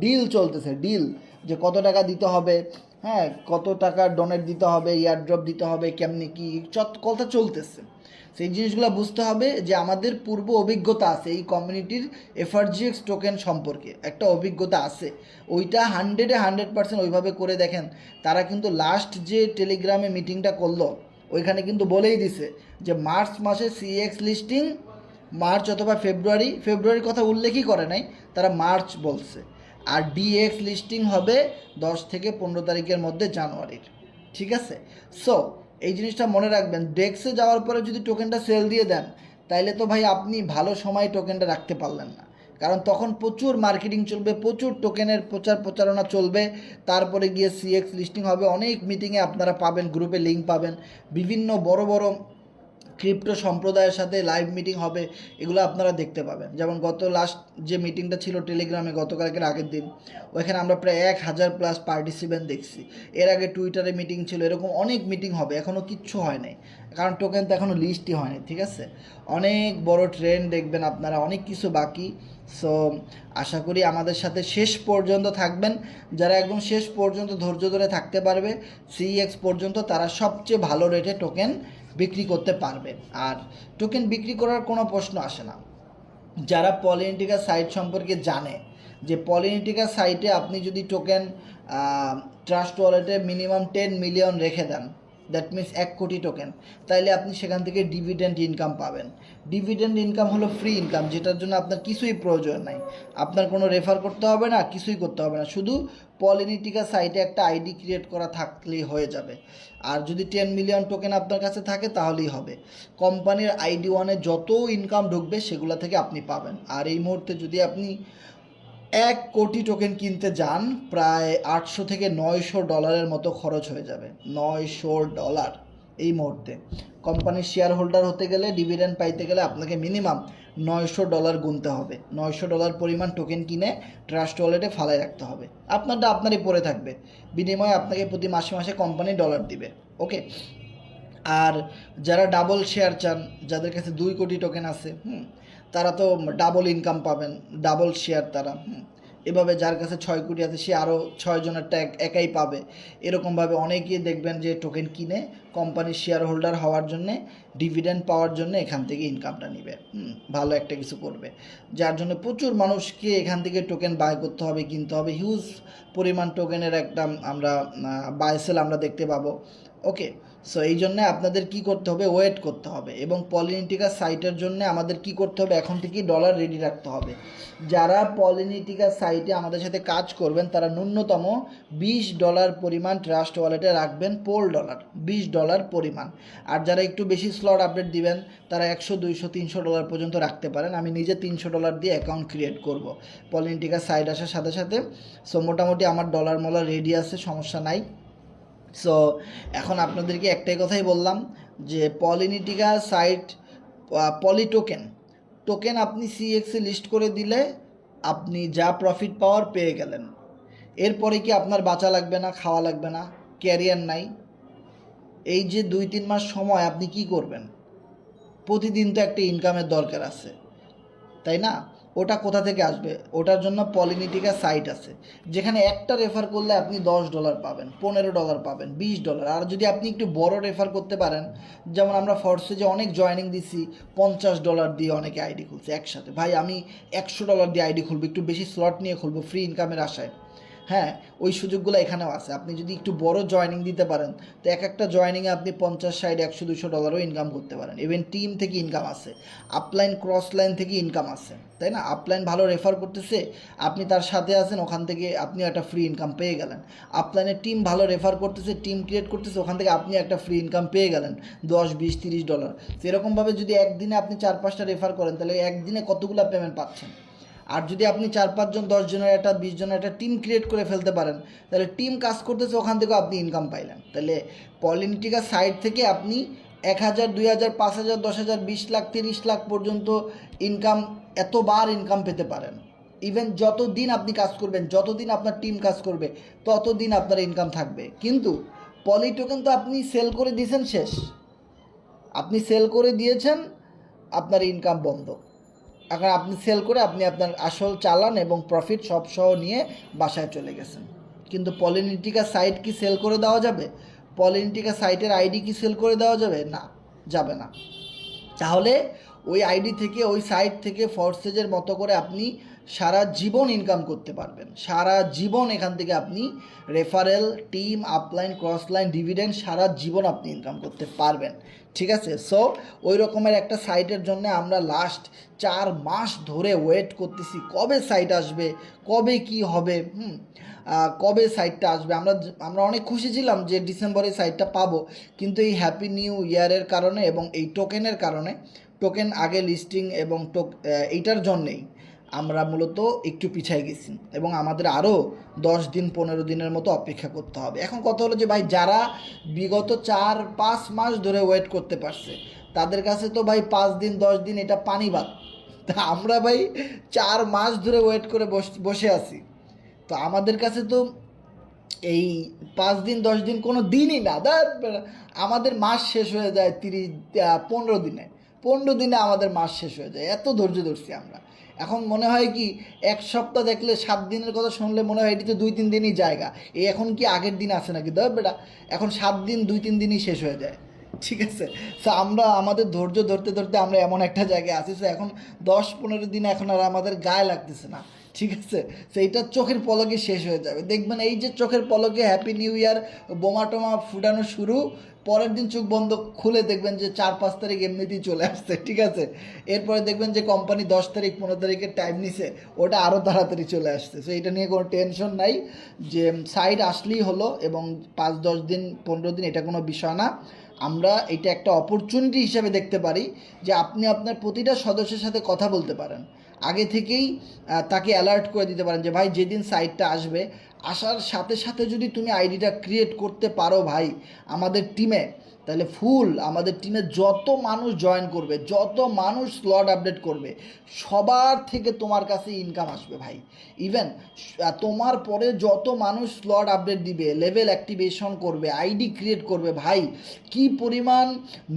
ডিল চলতেছে, ডিল, যে কত টাকা দিতে হবে, হ্যাঁ, কত টাকা ডোনেট দিতে হবে, এয়ারড্রপ দিতে হবে, কেমনি কি কথা চলতেছে। সেই জিনিসগুলো বুঝতে হবে যে আমাদের পূর্ব অভিজ্ঞতা আছে এই কমিউনিটির এফআরজিএক্স টোকেন সম্পর্কে, একটা অভিজ্ঞতা আছে, ওইটা 100% ওইভাবে করে দেখেন। তারা কিন্তু লাস্ট যে টেলিগ্রামে মিটিংটা করলো, ওইখানে কিন্তু বলেই দিছে যে মার্চ মাসে সিএক্স লিস্টিং, মার্চ অথবা ফেব্রুয়ারির কথা উল্লেখই করে নাই, তারা মার্চ বলছে। আর ডিএক্স লিস্টিং হবে 10 থেকে 15 তারিখের মধ্যে জানুয়ারির, ঠিক আছে? সো এই জিনিসটা মনে রাখবেন, ডেক্সে যাওয়ার পরে যদি টোকেনটা সেল দিয়ে দেন, তাইলে তো ভাই আপনি ভালো সময় টোকেনটা রাখতে পারলেন না, কারণ তখন প্রচুর মার্কেটিং চলবে, প্রচুর টোকেনের প্রচারণা চলবে, তারপরে গিয়ে সিএক্স লিস্টিং হবে। অনেক মিটিংয়ে আপনারা পাবেন, গ্রুপে লিঙ্ক পাবেন, বিভিন্ন বড় বড় ক্রিপ্টো সম্প্রদায়ের সাথে লাইভ মিটিং হবে, এগুলো আপনারা দেখতে পাবেন। যেমন গত লাস্ট যে মিটিংটা ছিল টেলিগ্রামে গতকালকের আগের দিন, ওইখানে আমরা প্রায় 1000+ পার্টিসিপেন্ট দেখছি। এর আগে টুইটারে মিটিং ছিল, এরকম অনেক মিটিং হবে, এখনও কিচ্ছু হয় নাই, কারণ টোকেন তো এখনও লিস্টই হয়নি, ঠিক আছে? অনেক বড় ট্রেন্ড দেখবেন আপনারা, অনেক কিছু বাকি। সো আশা করি আমাদের সাথে শেষ পর্যন্ত থাকবেন। যারা একদম শেষ পর্যন্ত ধৈর্য ধরে থাকতে পারবে সিএক্স পর্যন্ত, তারা সবচেয়ে ভালো রেটে টোকেন বিক্রি করতে পারবে। আর টোকেন বিক্রি করার কোনো প্রশ্ন আসে না। যারা পলিনিটিকা সাইট সম্পর্কে জানে, যে পলিনিটিকা সাইটে আপনি যদি টোকেন ট্রাস্ট ওয়ালেটে মিনিমাম 10 মিলিয়ন রেখে দেন, দ্যাট মিনস 1 কোটি টোকেন, তাইলে আপনি সেখান থেকে ডিভিডেন্ড ইনকাম পাবেন। ডিভিডেন্ড ইনকাম হলো ফ্রি ইনকাম, যেটার জন্য আপনার কিছুই প্রয়োজন নাই, আপনার কোনো রেফার করতে হবে না, কিছুই করতে হবে না, শুধু পলিনিটিকা সাইটে একটা আইডি ক্রিয়েট করা থাকলেই হয়ে যাবে। আর যদি 10 মিলিয়ন টোকেন আপনার কাছে থাকে তাহলেই হবে। কোম্পানির ID1-এ যত ইনকাম ঢুকবে সেগুলো থেকে আপনি পাবেন। আর এই মুহূর্তে যদি আপনি 1 কোটি টোকেন কিনতে যান প্রায় $800 থেকে $900 মতো খরচ হয়ে যাবে। $900 এই মুহূর্তে। কোম্পানির শেয়ার হোল্ডার হতে গেলে, ডিভিডেন্ড পাইতে গেলে আপনাকে মিনিমাম $900 গুনতে হবে। $900 পরিমাণ টোকেন কিনে ট্রাস্ট ওয়ালেটে ফালায় রাখতে হবে। আপনারটা আপনারই পড়ে থাকবে, বিনিময়ে আপনাকে প্রতি মাসে মাসে কোম্পানি ডলার দিবে। ওকে, আর যারা ডাবল শেয়ার চান, যাদের কাছে 2 কোটি টোকেন আছে, তারা তো ডাবল ইনকাম পাবেন, ডাবল শেয়ার তারা। এভাবে যার কাছে 6 কোটি আছে সে আরও 6 জনেরটা একাই পাবে। এরকমভাবে অনেকেই দেখবেন যে টোকেন কিনে কোম্পানির শেয়ার হোল্ডার হওয়ার জন্যে, ডিভিডেন্ড পাওয়ার জন্য এখান থেকে ইনকামটা নেবে, ভালো একটা কিছু করবে। যার জন্য প্রচুর মানুষকে এখান থেকে টোকেন বাই করতে হবে, কিনতে হবে। হিউজ পরিমাণ টোকেনের একটা আমরা বাই সেল আমরা দেখতে পাবো। ওকে, সো এই জন্য আপনাদের কি করতে হবে, ওয়েট করতে হবে। এবং পলিনিটিকা সাইটের জন্য আমাদের কি করতে হবে, এখন থেকেই ডলার রেডি রাখতে হবে। যারা পলিনিটিকা সাইটে আমাদের সাথে কাজ করবেন তারা ন্যূনতম $20 পরিমাণ ট্রাস্ট ওয়ালেটে রাখবেন, পোল ডলার $20 পরিমাণ। আর যারা একটু বেশি স্লট আপডেট দিবেন তারা $100, $200, $300 পর্যন্ত রাখতে পারেন। আমি নিজে $300 দিয়ে অ্যাকাউন্ট ক্রিয়েট করব পলিনিটিকা সাইট আসার সাথে সাথে। সো মোটামুটি আমার ডলার মলা রেডি আছে, সমস্যা নাই। সো এখন আপনাদেরকে একটাই কথাই বললাম যে পলিনিটিকা সাইট, পলি টোকেন আপনি সিএক্সে লিস্ট করে দিলে আপনি যা প্রফিট পাওয়ার পেয়ে গেলেন। এরপরে কি আপনার বাঁচা লাগবে না, খাওয়া লাগবে না, ক্যারিয়ার নাই? এই যে 2-3 মাস সময় আপনি কি করবেন? প্রতিদিন তো একটা ইনকামের দরকার আছে, তাই না? ওটা কোথা থেকে আসবে? ওটার জন্য পলিনিটিকা সাইট আছে, যেখানে একটা রেফার করলে আপনি $10 পাবেন, $15 পাবেন, $20। আর যদি আপনি একটু বড় রেফার করতে পারেন, যেমন আমরা ফর্সেজে অনেক জয়েনিং দিছি, $50 দিয়ে অনেকে আইডি খুলছে একসাথে। ভাই আমি $100 দিয়ে আইডি খুলবো, একটু বেশি স্লট নিয়ে খুলবো ফ্রি ইনকামের আশায়। হ্যাঁ, ওই সুযোগগুলো এখানেও আছে। আপনি যদি একটু বড় জয়েনিং দিতে পারেন তো একটা জয়েনিংয়ে আপনি 50, 60, 100, $200 ইনকাম করতে পারেন। ইভেন টিম থেকে ইনকাম আছে, আপলাইন ক্রস লাইন থেকে ইনকাম আছে, তাই না? আপলাইন ভালো রেফার করতেছে, আপনি তার সাথে আছেন, ওখান থেকে আপনি একটা ফ্রি ইনকাম পেয়ে গেলেন। আপলাইনের টিম ভালো রেফার করতেছে, টিম ক্রিয়েট করতেছে, ওখান থেকে আপনি একটা ফ্রি ইনকাম পেয়ে গেলেন $10, $20, $30। সেরকমভাবে যদি একদিনে আপনি 4-5টা রেফার করেন তাহলে একদিনে কতগুলো পেমেন্ট পাচ্ছেন। আর যদি আপনি 4-5 জন, 10 জনের একটা, 20 জনের একটা টিম ক্রিয়েট করে ফেলতে পারেন তাহলে টিম কাজ করতেছে, ওখান থেকেও আপনি ইনকাম পাইলেন। তাহলে পলিনিটিকা সাইট থেকে আপনি 1,000, 2,000, 5,000, 10,000, 20 লাখ, 30 লাখ পর্যন্ত ইনকাম, এতবার ইনকাম পেতে পারেন। ইভেন যতদিন আপনি কাজ করবেন, যতদিন আপনার টিম কাজ করবে, ততদিন আপনার ইনকাম থাকবে। কিন্তু পলি টোকেন তো আপনি সেল করে দিয়েছেন, শেষ। আপনি সেল করে দিয়েছেন, আপনার ইনকাম বন্ধ। এখন আপনি সেল করে আপনি আপনার আসল চালান এবং প্রফিট সব সহ নিয়ে বাসায় চলে গেছেন। কিন্তু পলিনিটিকা সাইট কি সেল করে দেওয়া যাবে? পলিনিটিকা সাইটের আইডি কি সেল করে দেওয়া যাবে? না, যাবে না। তাহলে ওই আইডি থেকে, ওই সাইট থেকে ফর্সেজের মতো করে আপনি সারা জীবন ইনকাম করতে পারবেন। সারা জীবন এখান থেকে আপনি referral, team, upline, cross line, dividend সারা জীবন আপনি ইনকাম করতে পারবেন। ঠিক আছে? সো ওই রকমের একটা সাইটের জন্য আমরা লাস্ট 4 মাস ধরে ওয়েট করতেছি, কবে সাইট আসবে, কবে কি হবে, কবে সাইটটা আসবে। আমরা অনেক খুশি ছিলাম যে ডিসেম্বরে সাইটটা পাবো, কিন্তু এই হ্যাপি নিউ ইয়ারের কারণে এবং এই টোকেনের কারণে, টোকেন আগে লিস্টিং এবং এইটার জন্যেই আমরা মূলত একটু পিছায় গেছি এবং আমাদের আরও 10 দিন 15 দিনের মতো অপেক্ষা করতে হবে। এখন কথা হলো যে ভাই, যারা বিগত 4-5 মাস ধরে ওয়েট করতে পারছে তাদের কাছে তো ভাই 5 দিন 10 দিন এটা পানি ভাত। তা আমরা ভাই 4 মাস ধরে ওয়েট করে বসে আছি। তো আমাদের কাছে তো এই 5 দিন 10 দিন কোনো দিনই না, আমাদের মাস শেষ হয়ে যায় 15 দিনে। 15 দিনে আমাদের মাস শেষ হয়ে যায়, এত ধৈর্য ধরছি আমরা। এখন মনে হয় কি, 1 সপ্তাহ দেখলে 7 দিনের কথা শুনলে মনে হয় এটি তো 2-3 দিনই জায়গা। এখন কি আগের দিন আছে নাকি? বেটা, এখন 7 দিন 2-3 দিনই শেষ হয়ে যায়। ঠিক আছে? সো আমরা আমাদের ধৈর্য ধরতে ধরতে আমরা এমন একটা জায়গায় আছি, সো এখন 10-15 দিন এখন আর আমাদের গায়ে লাগতেছে না। ঠিক আছে? সেইটা চোখের পলকে শেষ হয়ে যাবে। দেখবেন এই যে চোখের পলকে হ্যাপি নিউ ইয়ার বোমা টোমা ফুটানো শুরু, পরের দিন চোখ বন্ধ খুলে দেখবেন যে 4-5 তারিখ এমনিতেই চলে আসছে। ঠিক আছে? এরপরে দেখবেন যে কোম্পানি 10 তারিখ 15 তারিখের টাইম নিছে, ওটা আরও তাড়াতাড়ি চলে আসছে। সো এটা নিয়ে কোনো টেনশন নাই, যে সাইড আসলেই হলো, এবং 5-10 দিন 15 দিন এটা কোনো বিষয় না। আমরা এটা একটা অপরচুনিটি হিসাবে দেখতে পারি যে আপনি আপনার প্রতিটা সদস্যের সাথে কথা বলতে পারেন। আগে থেকেই তাকে অ্যালার্ট করে দিতে পারেন যে ভাই যেদিন সাইটটা আসবে, আসার সাথে সাথে যদি তুমি আইডিটা ক্রিয়েট করতে পারো ভাই আমাদের টিমে, তাহলে ফুল আমাদের টিমে যত মানুষ জয়েন করবে, যত মানুষ স্লট আপডেট করবে, সবার থেকে তোমার কাছে ইনকাম আসবে ভাই। ইভেন তোমার পরে যত মানুষ স্লট আপডেট দিবে, লেভেল অ্যাক্টিভেশন করবে, আইডি ক্রিয়েট করবে, ভাই কি পরিমাণ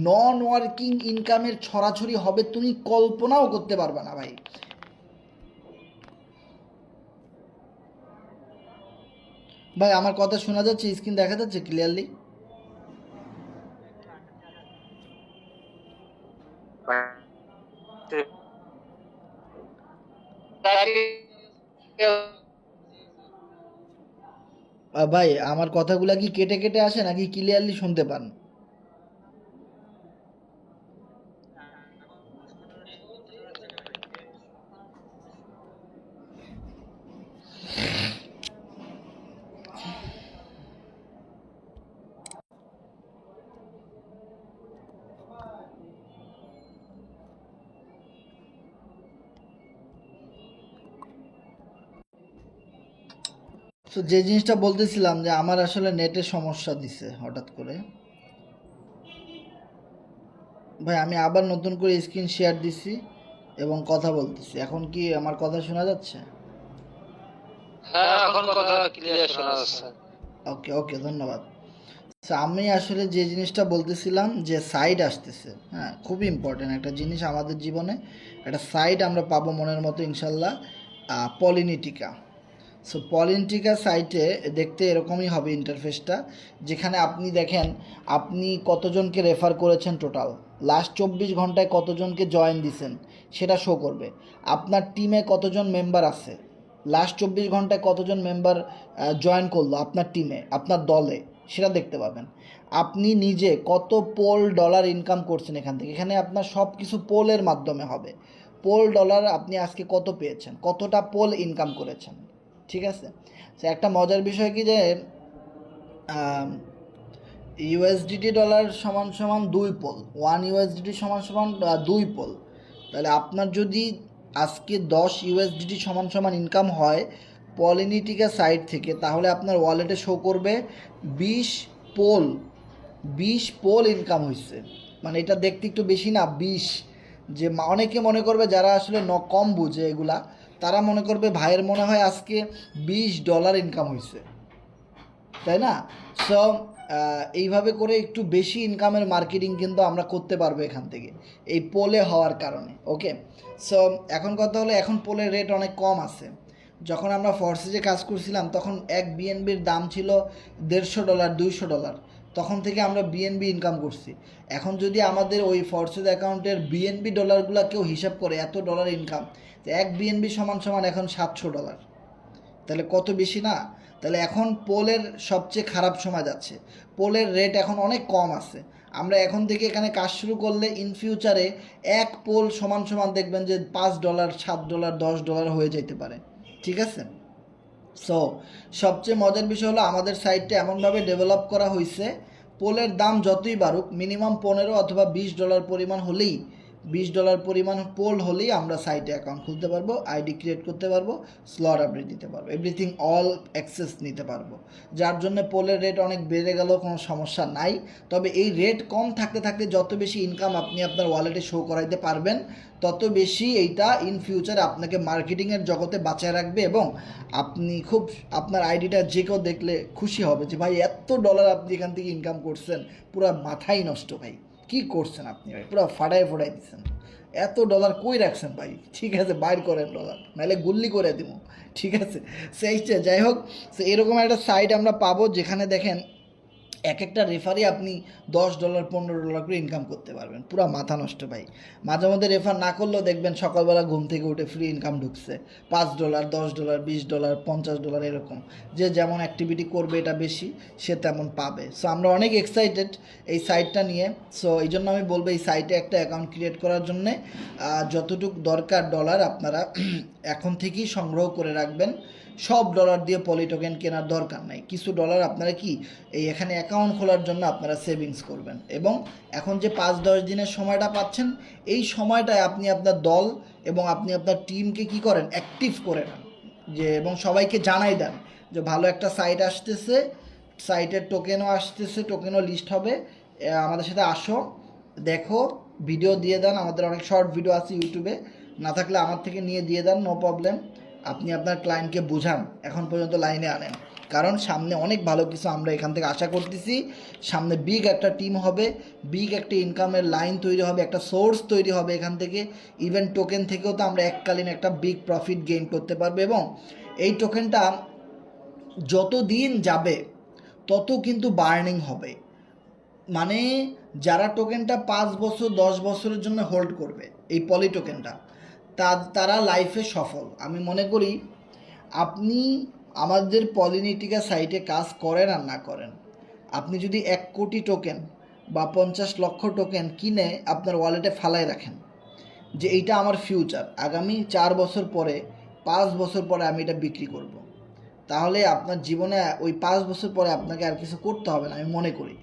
নন ওয়ার্কিং ইনকামের ছড়াছড়ি হবে তুমি কল্পনাও করতে পারবে না ভাই। ভাই আমার কথা শোনা যাচ্ছে? স্ক্রিন দেখা যাচ্ছে ক্লিয়ারলি? ভাই আমার কথাগুলা কি কেটে কেটে আসে নাকি ক্লিয়ারলি শুনতে পান? তো যে জিনিসটা বলতেছিলাম যে আমার আসলে নেটের সমস্যা দিছে হঠাৎ করে। ভাই আমি আবার নতুন করে স্ক্রিন শেয়ার দিছি এবং কথা বলতেছি, এখন কি আমার কথা শোনা যাচ্ছে? হ্যাঁ, এখন কথা ক্লিয়ার শোনা যাচ্ছে। ওকে ওকে, ধন্যবাদ। তো আমি আসলে যে জিনিসটা বলতেছিলাম যে সাইড আসতেছে, হ্যাঁ খুবই ইম্পর্টেন্ট একটা জিনিস আমাদের জীবনে, একটা সাইড আমরা পাবো মনের মতো ইনশাল্লাহ, পলিনিটিকা। সো পলিনটিকা সাইটে দেখতে এরকমই হবে ইন্টারফেসটা, যেখানে আপনি দেখেন আপনি কতজনকে রেফার করেছেন, টোটাল লাস্ট 24 ঘন্টায় কতজনকে জয়েন দিছেন সেটা শো করবে। আপনার টিমে কতজন মেম্বার আছে, লাস্ট 24 ঘন্টায় কতজন মেম্বার জয়েন করলো আপনার টিমে, আপনার দলে, সেটা দেখতে পাবেন। আপনি নিজে কত পোল ডলার ইনকাম করছেন এখান থেকে, এখানে আপনার সব কিছু পোলের মাধ্যমে হবে। পোল ডলার আপনি আজকে কত পেয়েছেন, কতটা পোল ইনকাম করেছেন, ঠিক আছে? তো একটা মজার বিষয় কি যে ইউএসডিটি ডলার সমান সমান 2 পোল, 1 USDT সমান সমান 2 পোল। তাহলে আপনার যদি আজকে 10 USDT সমান সমান ইনকাম হয় পলিনিটিকা সাইট থেকে, তাহলে আপনার ওয়ালেটে শো করবে 20 পোল। 20 পোল ইনকাম হয়েছে, মানে এটা দেখতে একটু বেশি না? 20, যে অনেকে মনে করবে যারা আসলে কম বুঝে এগুলা, তারা মনে করবে ভাইয়ের মনে হয় আজকে $20 ইনকাম হয়েছে, তাই না? সো এইভাবে করে একটু বেশি ইনকামের মার্কেটিং কিন্তু আমরা করতে পারবো এখান থেকে, এই পোলে হওয়ার কারণে। ওকে, সো এখন কথা হলো, এখন পোলের রেট অনেক কম আছে। যখন আমরা ফর্সেজে কাজ করছিলাম তখন এক বিএনবির দাম ছিল $150, $200, তখন থেকে আমরা বিএনবি ইনকাম করছি। এখন যদি আমাদের ওই ফর্সেজ অ্যাকাউন্টের বিএনবি ডলারগুলো কেউ হিসাব করে, এত ডলার ইনকাম, তো এক বিএনবি সমান সমান এখন $700, তাহলে কত বেশি না? তাহলে এখন পোলের সবচেয়ে খারাপ সময় যাচ্ছে, পোলের রেট এখন অনেক কম আছে। আমরা এখন থেকে এখানে কাজ শুরু করলে ইন ফিউচারে এক পোল সমান সমান দেখবেন যে $5, $7, $10 হয়ে যেতে পারে, ঠিক আছে? সো সবচেয়ে মজার বিষয় হলো আমাদের সাইটটা এমনভাবে ডেভেলপ করা হয়েছে, পোলের দাম যতই বাড়ুক মিনিমাম 15 অথবা $20 পরিমাণ হলেই, $20 পরিমাণ পোল হলেই আমরা সাইটে অ্যাকাউন্ট খুলতে পারবো, আইডি ক্রিয়েট করতে পারবো, স্লট আপডেট দিতে পারবো, এভরিথিং অল অ্যাক্সেস নিতে পারবো। যার জন্য পোলের রেট অনেক বেড়ে গেলেও কোনো সমস্যা নাই। তবে এই রেট কম থাকতে থাকতে যত বেশি ইনকাম আপনি আপনার ওয়ালেটে শো করাইতে পারবেন, তত বেশি এইটা ইন ফিউচার আপনাকে মার্কেটিংয়ের জগতে বাঁচায় রাখবে, এবং আপনি খুব, আপনার আইডিটা যে কেউ দেখলে খুশি হবে যে ভাই এত ডলার আপনি এখান থেকে ইনকাম করছেন, পুরো মাথাই নষ্ট ভাই, কি করছেন আপনি ভাই, পুরো ফাটায় ফোটাই দিচ্ছেন, এত ডলার কই রাখছেন ভাই? ঠিক আছে বাইর করেন ডলার, নাহলে গুল্লি করে দিব, ঠিক আছে? সেইটা যাই হোক, সে এরকম একটা সাইট আমরা পাবো যেখানে দেখেন এক একটা রেফারে আপনি $10, $15 করে ইনকাম করতে পারবেন, পুরো মাথা নষ্ট ভাই। মাঝে মধ্যে রেফার না করলেও দেখবেন সকালবেলা ঘুম থেকে উঠে ফ্রি ইনকাম ঢুকছে, $5, $10, $20, $50 এরকম। যে যেমন অ্যাক্টিভিটি করবে এটা বেশি, সে তেমন পাবে। সো আমরা অনেক এক্সাইটেড এই সাইটটা নিয়ে। সো এই জন্য আমি বলবো এই সাইটে একটা অ্যাকাউন্ট ক্রিয়েট করার জন্যে যতটুকু দরকার ডলার আপনারা এখন থেকেই সংগ্রহ করে রাখবেন, সব ডলার দিয়ে পলি টোকেন কেনার দরকার নাই, কিছু ডলার আপনারা কি এই এখানে অ্যাকাউন্ট খোলার জন্য আপনারা সেভিংস করবেন। এবং এখন যে 5-10 দিনের সময়টা পাচ্ছেন, এই সময়টায় আপনি আপনার দল এবং আপনি আপনার টিমকে কি করেন, অ্যাক্টিভ করে নেন, যে এবং সবাইকে জানাই দেন যে ভালো একটা সাইট আসতেছে, সাইটের টোকেনও আসতেছে, টোকেনও লিস্ট হবে, আমাদের সাথে আসো, দেখো, ভিডিও দিয়ে দেন, আমাদের অনেক শর্ট ভিডিও আছে ইউটিউবে, না থাকলে আমার থেকে নিয়ে দিয়ে দেন, নো প্রবলেম। আপনি আপনার ক্লায়েন্টকে বুঝান, এখন পর্যন্ত লাইনে আনেন, কারণ সামনে অনেক ভালো কিছু আমরা এখান থেকে আশা করতেছি। সামনে বিগ একটা টিম হবে, বিগ একটা ইনকামের লাইন তৈরি হবে, একটা সোর্স তৈরি হবে এখান থেকে। ইভেন টোকেন থেকেও তো আমরা এককালীন একটা বিগ প্রফিট গেইন করতে পারবো, এবং এই টোকেনটা যত দিন যাবে তত কিন্তু বার্নিং হবে। মানে যারা টোকেনটা 5 বছর 10 বছরের জন্য হোল্ড করবে এই পলি টোকেনটা, তারা লাইফে সফল। আমি মনে করি আপনি আমাদের পলিনিটিকা সাইটে কাজ করেন আর না করেন, আপনি যদি 1 কোটি টোকেন বা 50 লক্ষ টোকেন কিনে আপনার ওয়ালেটে ফালায় রাখেন, যে এইটা আমার ফিউচার, আগামী 4 বছর পরে 5 বছর পরে আমি এটা বিক্রি করব, তাহলে আপনার জীবনে ওই 5 বছর পরে আপনাকে আর কিছু করতে হবে না। আমি মনে করি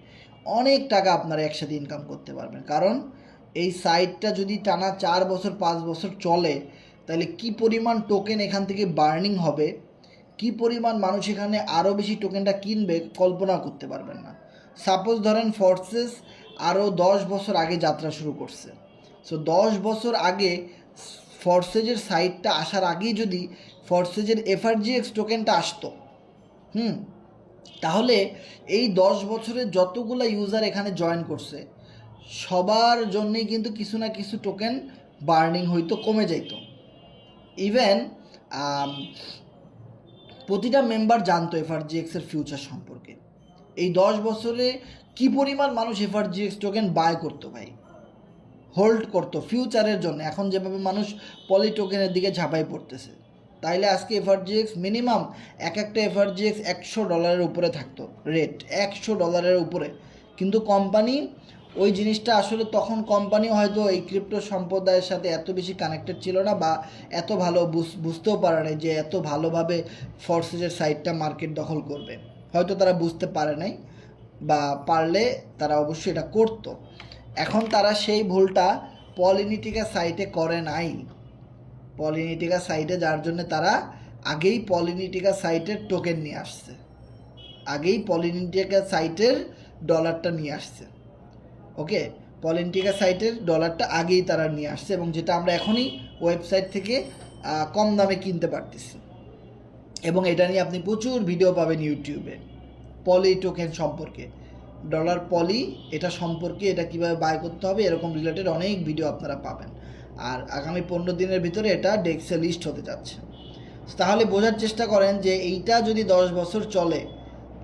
অনেক টাকা আপনারা একসাথে ইনকাম করতে পারবেন, কারণ এই সাইটটা যদি টানা 4 বছর 5 বছর চলে, তাহলে কি পরিমাণ টোকেন এখান থেকে বার্নিং হবে, কি পরিমাণ মানুষ এখানে আরও বেশি টোকেনটা কিনবে, কল্পনা করতে পারবেন না। সাপোজ ধরেন ফোর্সেস আরও 10 বছর আগে যাত্রা শুরু করছে, সো 10 বছর আগে ফোর্সেজের সাইটটা আসার আগেই যদি ফোর্সেজের এফআরজিএক্স টোকেনটা আসতো, তাহলে এই 10 বছরে যতগুলো ইউজার এখানে জয়েন করছে সবার জন্যই কিন্তু কিছু না কিছু টোকেন বার্নিং হইতো, কমে যাইত। ইভেন প্রতিটা মেম্বার জানতো এফআরজিএক্সের ফিউচার সম্পর্কে। এই 10 বছরে কি পরিমাণ মানুষ এফআরজিএক্স টোকেন বাই করতো ভাই, হোল্ড করতো ফিউচারের জন্য। এখন যেভাবে মানুষ পলি টোকেনের দিকে ঝাঁপাই পড়তেছে, তাইলে আজকে এফআরজিএক্স মিনিমাম একটা এফআরজিএক্স $100 উপরে থাকতো, রেট $100 উপরে। কিন্তু কোম্পানি ওই জিনিসটা আসলে তখন কোম্পানিও হয়তো এই ক্রিপ্টো সম্প্রদায়ের সাথে এত বেশি কানেক্টেড ছিল না, বা এত ভালো বুঝতেও পারে নাই যে এত ভালোভাবে ফোর্সেজের সাইটটা মার্কেট দখল করবে, হয়তো তারা বুঝতে পারে নাই, বা পারলে তারা অবশ্যই এটা করতো। এখন তারা সেই ভুলটা পলিনিটিকা সাইটে করে নাই, পলিনিটিকা সাইটে যার জন্য তারা আগেই পলিনিটিকা সাইটের টোকেন নিয়ে আসছে, আগেই পলিনিটিকা সাইটের ডলারটা নিয়ে আসছে। ওকে, পলিনিটিকা সাইটের ডলারটা আগেই তারা নিয়ে আসছে, এবং যেটা আমরা এখনই ওয়েবসাইট থেকে কম দামে কিনতে পারতেছি। এবং এটা নিয়ে আপনি প্রচুর ভিডিও পাবেন ইউটিউবে পলি টোকেন সম্পর্কে, ডলার পলি এটা সম্পর্কে, এটা কীভাবে বাই করতে হবে, এরকম রিলেটেড অনেক ভিডিও আপনারা পাবেন। আর আগামী 15 দিনের ভিতরে এটা ডেক্সে লিস্ট হতে যাচ্ছে। তাহলে বোঝার চেষ্টা করেন যে এইটা যদি 10 বছর চলে,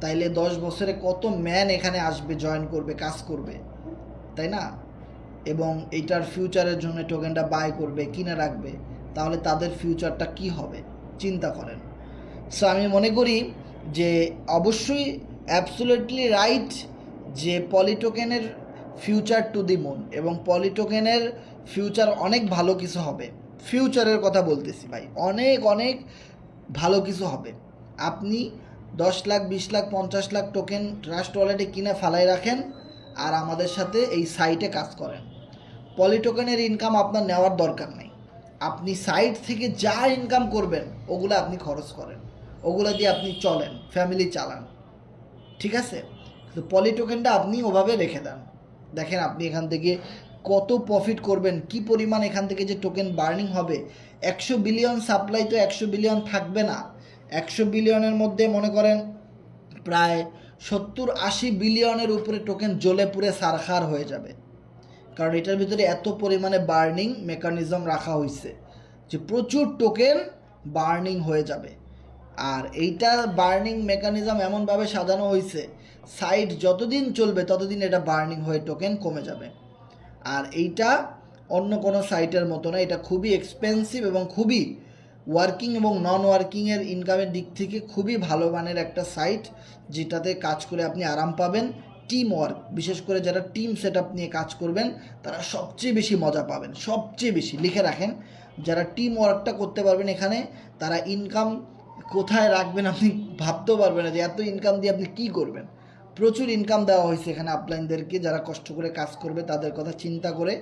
তাইলে 10 বছরে কত ম্যান এখানে আসবে, জয়েন করবে, কাজ করবে, তাই না? এবং এইটার ফিউচারের জন্য টোকেনটা বাই করবে, কিনে রাখবে, তাহলে তাদের ফিউচারটা কি হবে চিন্তা করেন। সো আমি মনে করি যে অবশ্যই অ্যাবসোলিউটলি রাইট যে পলি টোকেনের ফিউচার টু দি মুন, এবং পলি টোকেনের ফিউচার অনেক ভালো কিছু হবে। ফিউচারের কথা বলতেছি ভাই, অনেক অনেক ভালো কিছু হবে। আপনি 10 লাখ 20 লাখ 50 লাখ টোকেন ট্রাস্ট ওয়ালেটে কিনে ফালাই রাখেন, আর আমাদের সাথে এই সাইটে কাজ করেন। পলি টোকেনের ইনকাম আপনার নেওয়ার দরকার নেই, আপনি সাইট থেকে যা ইনকাম করবেন ওগুলো আপনি খরচ করেন, ওগুলো দিয়ে আপনি চলেন, ফ্যামিলি চালান, ঠিক আছে? তো পলি টোকেনটা আপনি ওভাবে রেখে দেন, দেখেন আপনি এখান থেকে কত প্রফিট করবেন, কি পরিমাণ এখান থেকে যে টোকেন বার্নিং হবে। 100 বিলিয়ন সাপ্লাই তো 100 বিলিয়ন থাকবে না, 100 বিলিয়নের মধ্যে মনে করেন প্রায় 70-80 বিলিয়নের উপরে টোকেন জ্বলে পুড়ে সারখার হয়ে যাবে, কারণ এটার ভিতরে এত পরিমাণে বার্নিং মেকানিজম রাখা হয়েছে যে প্রচুর টোকেন বার্নিং হয়ে যাবে। আর এইটা বার্নিং মেকানিজম এমনভাবে সাজানো হয়েছে, সাইট যতদিন চলবে ততদিন এটা বার্নিং হয়ে টোকেন কমে যাবে। আর এইটা অন্য কোনো সাইটের মতো না, এটা খুবই এক্সপেন্সিভ এবং খুবই ওয়ার্কিং এবং নন ওয়ার্কিংয়ের ইনকামের দিক থেকে খুবই ভালো মানের একটা সাইট, যেটাতে কাজ করে আপনি আরাম পাবেন। টিম ওয়ার্ক, বিশেষ করে যারা টিম সেট আপ নিয়ে কাজ করবেন তারা সবচেয়ে বেশি মজা পাবেন, সবচেয়ে বেশি। লিখে রাখেন, যারা টিম ওয়ার্কটা করতে পারবেন এখানে, তারা ইনকাম কোথায় রাখবেন আপনি ভাবতেও পারবেন না যে এত ইনকাম দিয়ে আপনি কি করবেন। প্রচুর ইনকাম দেওয়া হয়েছে এখানে আপলাইনদেরকে, যারা কষ্ট করে কাজ করবে তাদের কথা চিন্তা করে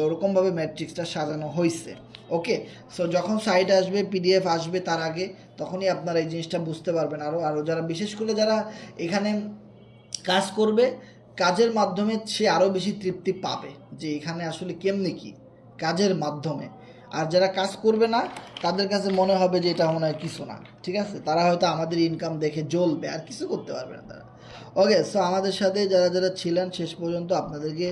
ওরকমভাবে ম্যাট্রিক্সটা সাজানো হয়েছে। ওকে, সো যখন সাইট আসবে, পিডিএফ আসবে, তার আগে তখনই আপনারা এই জিনিসটা বুঝতে পারবেন। আরও যারা, বিশেষ করে যারা এখানে কাজ করবে, কাজের মাধ্যমে সে আরও বেশি তৃপ্তি পাবে যে এখানে আসলে কেমনি কি কাজের মাধ্যমে। আর যারা কাজ করবে না তাদের কাছে মনে হবে যে এটা মনে হয় কিছু না, ঠিক আছে, তারা হয়তো আমাদের ইনকাম দেখে জ্বলবে, আর কিছু করতে পারবে না তারা। ওকে, সো আমাদের সাথে যারা যারা ছিলেন শেষ পর্যন্ত আপনাদেরকে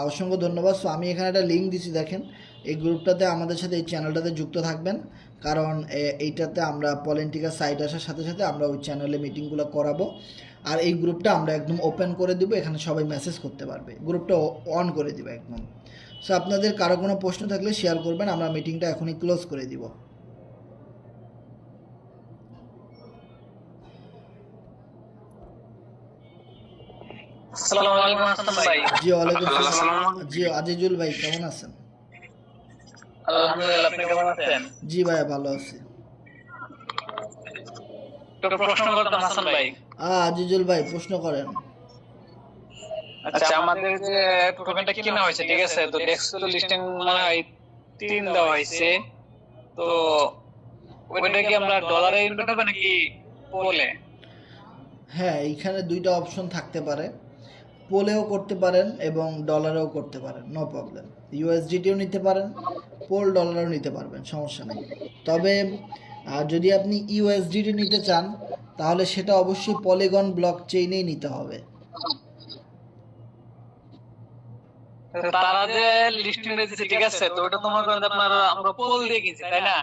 অসংখ্য ধন্যবাদ। সো আমি এখানে একটা লিঙ্ক দিচ্ছি, দেখেন এই গ্রুপটাতে আমাদের সাথে, এই চ্যানেলটাতে যুক্ত থাকবেন, কারণ এইটাতে আমরা পলিটিক্যাল সাইট আসার সাথে সাথে আমরা ওই চ্যানেলে মিটিংগুলো করাবো। আর এই গ্রুপটা আমরা একদম ওপেন করে দিব, এখানে সবাই মেসেজ করতে পারবে, গ্রুপটা অন করে দিব একদম। সো আপনাদের কারো কোনো প্রশ্ন থাকলে শেয়ার করবেন, আমরা মিটিংটা এখনই ক্লোজ করে দিব। আসসালামু আলাইকুম হাসান ভাই। জি ওয়ালাইকুম আসসালাম। জি আজিজুল ভাই কেমন আছেন? আলহামদুলিল্লাহ, আপনি কেমন আছেন? জি ভাইয়া ভালো আছি। একটা প্রশ্ন করতাম হাসান ভাই। আজিজুল ভাই প্রশ্ন করেন। আচ্ছা, আমাদের যে টোকেনটা কেনা হয়েছে, ঠিক আছে, তো ডেক্স তো লিস্টিং মানে হয় 3 দেওয়া হয়েছে, তো ওইটা কি আমরা ডলারে ইনভেস্ট করব নাকি পোলে? হ্যাঁ, এইখানে দুইটা অপশন থাকতে পারে, পোলেও করতে পারেন এবং ডলারেও করতে পারেন, নো প্রবলেম। ইউএসডিটিও নিতে পারেন, পোল ডলারও নিতে পারবেন, সমস্যা নেই। তবে যদি আপনি ইউএসডিটি নিতে চান তাহলে সেটা অবশ্যই পলিগন ব্লক চেইনেই নিতে হবে। তারা যে লিস্টিং দিয়েছে, ঠিক আছে, তো ওটা তোমার কাছে আপনারা আমরা পোল দিয়ে কিনছি, তাই না?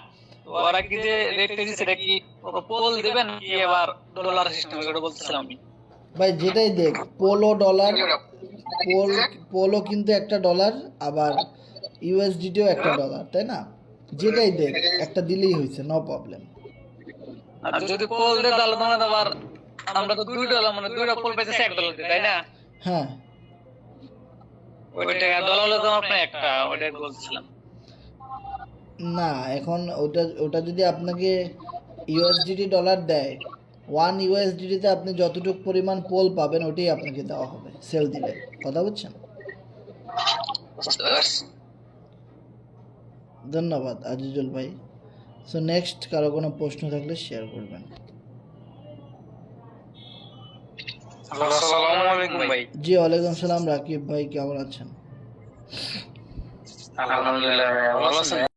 তো ওরা কি যে রেটটা দিয়েছে এটা কি পোল দিবেন কি আবার ডলার সিস্টেম, ওটা বলছিলাম আমি। ভাই যেটাই দেখ, পোলো ডলার, পোলো কিন্তু একটা ডলার, আবার ইউএসডিটিও একটা ডলার, তাই না? যেটাই দেখ একটা দিলেই হয়েছে, নো প্রবলেম। আর যদি পোল দেয় তাহলে তোমার আবার আমরা তো $2 মানে 2টা পোল পাইছে $1 দিয়ে, তাই না? হ্যাঁ, ওইটা ডলার হলো তোমার আপনার একটা, ওইটাই বলছিলাম। না এখন ওটা যদি আপনাকে ইউএসডিটি ডলার দেয়, 1 ইউএসডিটিতে আপনি যতটুকু পরিমাণ পোল পাবেন ওটাই আপনাকে দেওয়া হবে সেল দিলে, কথা বুঝছেন? বুঝতে পারছি। ধন্যবাদ আজিজুল ভাই। সো নেক্সট কারো কোনো প্রশ্ন থাকলে শেয়ার করবেন। আসসালামু আলাইকুম ভাই। জি ওয়ালাইকুম সালাম রাকিব ভাই, কেমন আছেন? আলহামদুলিল্লাহ, ভালো আছেন?